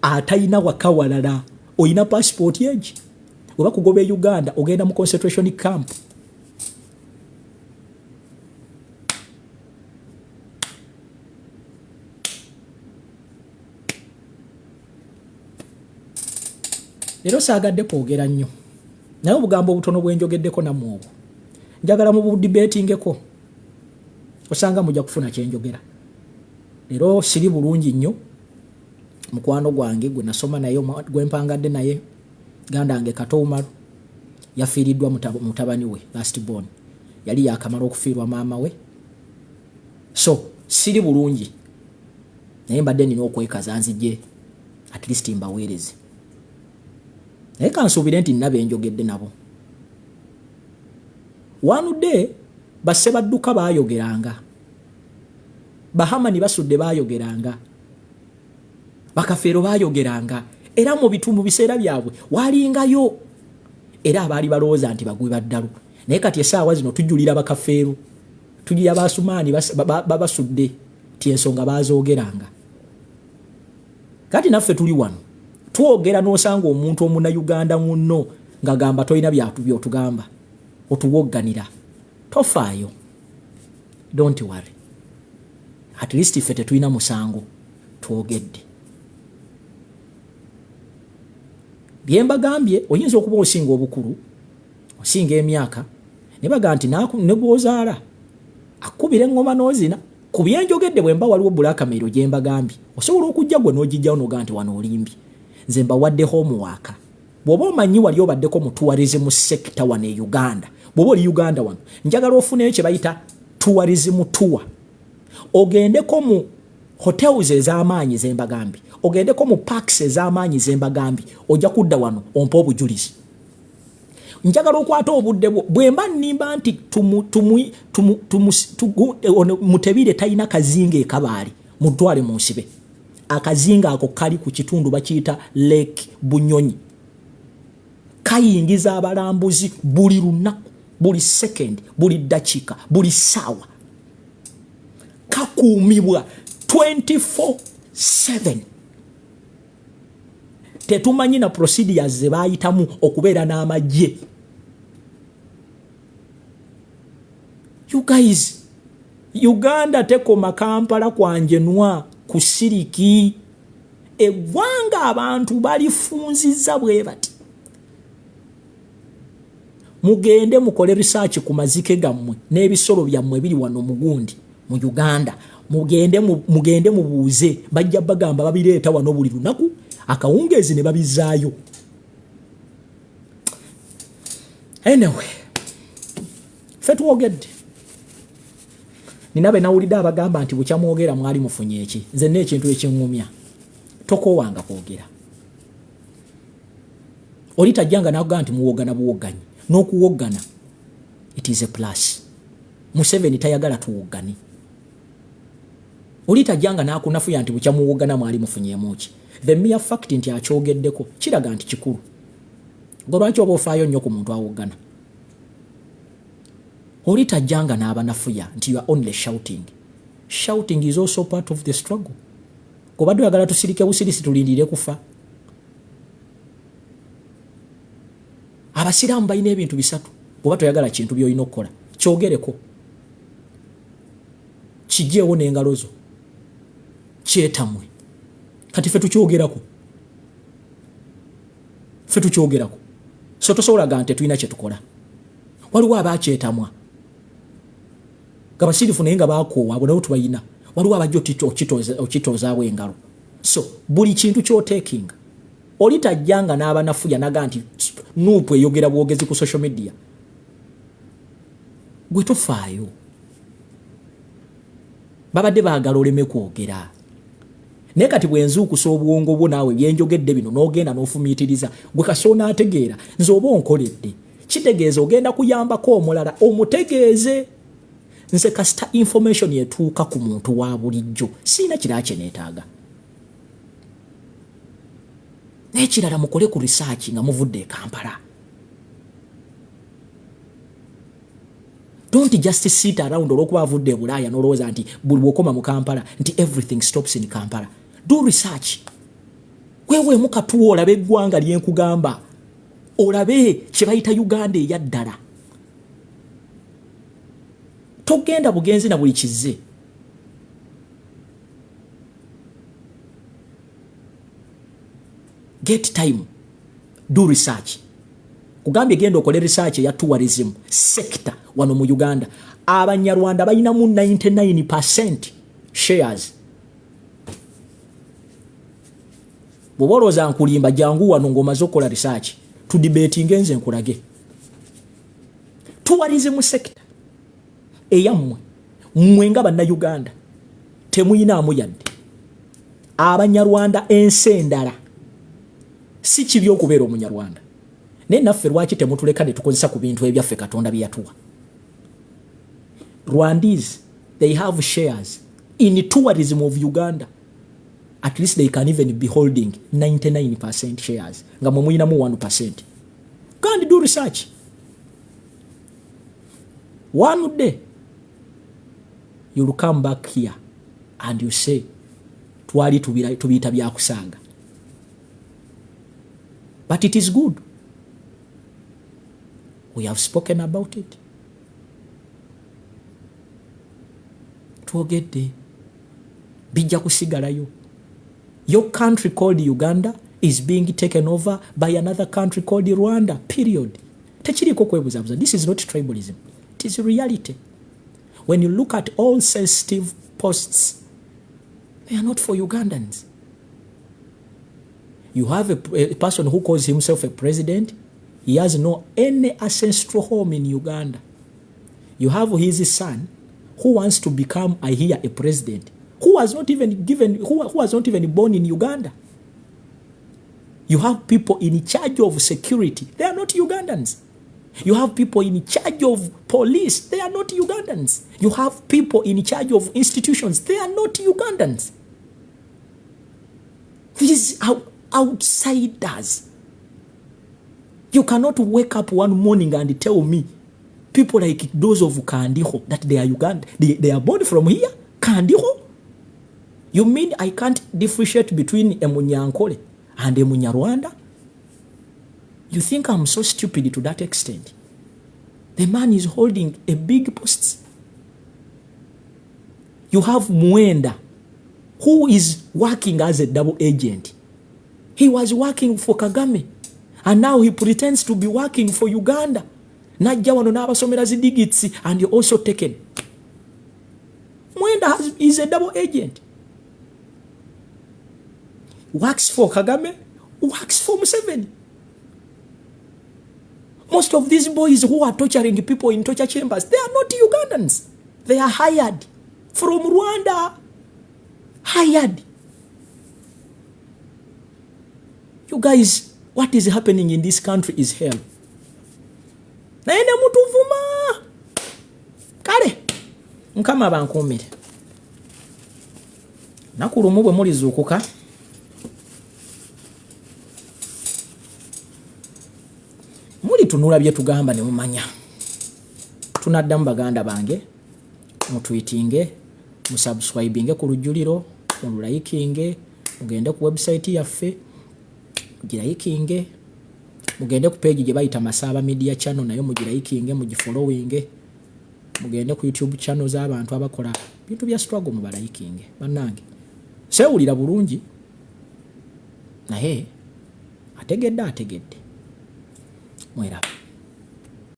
atayina wakawalala oyina passport yeji. Oba kugobe Uganda ogenda mu concentration camp. Lero saagadde kwogera nnyo. Naye obugambo obutono bwenjogeddeko nammwe obwo. Njagala mu budibetingeko. Osanga mujja kufuna kyenjogera. Lero siri bulungi nnyo. Mukwano gwange gwe nasoma naye gwempangadde naye ganda ange Katoumaru yafiiriddwa mutabani we last born. Yali yakamala okufiirwa maama we. So siri bulungi. Naye mbadde nina okwekaza nzije at least mbaweereze. Naye kansuubire nti nnabe njogedde nabo. One day basebadduka baayogeranga. Bahamani basudde baayogeranga. Bakafeero baayogeranga. Era mu bitundu biseera byabwe walingayo. Era abaali balowooza nti bagwe baddalu. Naye kati essaawa zino tujjulira bakafeero. Tujjira Basumaani babasudde ti ensonga baazoogeranga. Kati naffe tuli wano. Twogera n'osanga omuntu omuna Uganda munno nga gamba toyina byotugamba. Otuwogganira. Tofaayo. Don't worry. At least ffe tetulina musango. Twogedde. Byemba gambye oyinza okuba osinga obukulu. Osinga emyaka. Ne baga nti ne gwozaala. Akubira engoma n'ozina. Ku byenjogedde bwe mba waliwo bulakameero gye mbagambye. Osobola okujja gwe n'ogijjawo n'oga nti wano olimbi. Nze mbawadde homework. Bw'oba omanyi wali obaddeko mu tourism sector wano e Uganda. Bw'oba oli Uganda wano. Njagala ofuneyo kye bayita tourism tour. Ogendeko mu hotels ez'amaanyi ze mbagambye. Ogendeko mu parks ez'amaanyi ze mbagambye. Ojja kudda wano ompa obujulizi. Njagala okwata obudde bwe mba nnimba nti Mutebire talina kazinga e Kabaale mutwale mu nsibe. Akazinga ako kali ku kitundu bakiyita Lake Bunyonyi. Kayingiza abalambuzi buli lunaku, buli second, buli dakiika, buli ssaawa. Kakuumibwa 24/7. Tetumanyi na procedures ze bayitamu okubeera n'amagye. You guys, Uganda tekoma Kampala kwanjenwa kusiriki. Eggwanga abantu balifunziza bwe bati. Mugende mukole research ku mazike gammwe n'ebisolo byammwe biri wano mugundi mu Uganda. Mugende mubuuze bajja bagamba babireeta wano buli lunaku akawungeezi ne babizaayo. Anyway, ffe twogedde. Ninabe nawulidde abagamba nti bukyamwogera mwali mufunye eki. Nze n'ekintu ekiŋŋumya. Tokoowanga kwogera. Oli tajjanga n'akugaa nti muwogana buwogganyi. N'okuwoggana, it is a plus. Museveni tayagala tuwoggane. Oli tajjanga n'akunafuya nti bukyamuwoggana mwali mufunyeemu ki. The mere fact nti akyogeddeko kiraga nti kikulu. Gwe lwaki oba ofaayo nnyo ku muntu awoggana? Oli tajjanga n'abanafuya nti you are only shouting. Shouting is also part of the struggle. Kubadde oyagala tusirike busirisi tulindire kufa. Abasiraamu balina ebintu bisatu. Bw'oba toyagala kintu by'olina okukola kyogereko. Kijeewo n'engalo zo. Kyetamwe. Kati ffe tukyogerako. So tosobola ga nti tulina kye tukola. Waliwo abakyetamwa. Gabasirifu naye nga baakoowa abo nabo tubayina. Waliwo abajja okitozaawo engalo. So buli kintu ky'oteekinga. Oli tajjanga n'abanafuya naga nti nuupu eyogera bwogezi ku social media. gwe tofaayo babadde baagala oleme kwogera naye kati bwenzuukusa obwongo bwo naawe byenjogedde bino n'ogenda n'ofumiitiriza gwe kasoona ategeera nze oba onkoledde kitegeeza ogenda kuyambako omulala omutegeeze nze kasita information etuuka ku muntu wa bulijjo siina kira kye neetaaga naye kirala mukole ku research nga muvudde e Kampala. Don't just sit around olwokuba avudde e Bulaaya n'olowooza nti buli bw'okoma mu Kampala nti everything stops in Kampala. Do research. Weeweemu katuwa olabe eggwanga lyenkugamba olabe kye bayita Uganda eyaddala. Togenda bugenzi na buli kizze. Get time. Do research. Kugambye genda okole research ya tourism sector wano mu Uganda. Abanyarwanda bayinamu 99% shares. Boboloza nkulimba jangu wano ngomaze okola research. To debate ngenze nkulage. Tourism sector. Eyamwe mwenga banna Uganda temuyina amuyadde. Abanyarwanda ensendala si kibi okubeera omunyarwanda naye naffe lwaki temutuleka ne tukozesa ku bintu ebyaffe Katonda bye yatuwa. Rwandese, they have shares in tourism of Uganda. At least they can even be holding 99% shares nga mwe muyinamu 1%. Go and do research. One day you will come back here and you say twali tubiyita byakusanga. But it is good. We have spoken about it. Twogedde bijja kusigalayo. Your country called Uganda is being taken over by another country called Rwanda. Period. Tekiriko kwebuzabuza. This is not tribalism. It is reality. When you look at all sensitive posts, they are not for Ugandans. You have a person who calls himself a president. He has no any ancestral home in Uganda. You have his son who wants to become, I hear, a president, who was not even given, who was not even born in Uganda. You have people in charge of security. They are not Ugandans. You have people in charge of police. They are not Ugandans. You have people in charge of institutions. They are not Ugandans. These are outsiders. You cannot wake up one morning and tell me people like those of Kandiho that they are Uganda. They are born from here? Kandiho? You mean I can't differentiate between a Munyankole and a Munyarwanda? You think I'm so stupid to that extent? The man is holding a big post. You have Mwenda, who is working as a double agent. He was working for Kagame, and now he pretends to be working for Uganda. Najja wano n'abasomera zi digits and you're also taken. Mwenda is a double agent. Works for Kagame, works for Museveni. Most of these boys who are torturing people in torture chambers, they are not Ugandans. They are hired from Rwanda. Hired. You guys, what is happening in this country is hell. Naende mutuvuma. Kale. Nkama bankumire. Nakulumu bwe mulizuukuka. Tunula bye tugamba ne mumanya. Tunaddamu baganda bange mutweetinge, musubscribinge ku lujuliro, mululikinge, mugende ku website yaffe, mugirayikinge, mugende ku page gye bayita Masaba Media Channel nayo mugirayikinge, mugifollowinge, mugende ku YouTube channel z'abantu abakola bintu bya struggle mubalayikinge. Bannange sewulira bulungi naye ategedde. Mwera.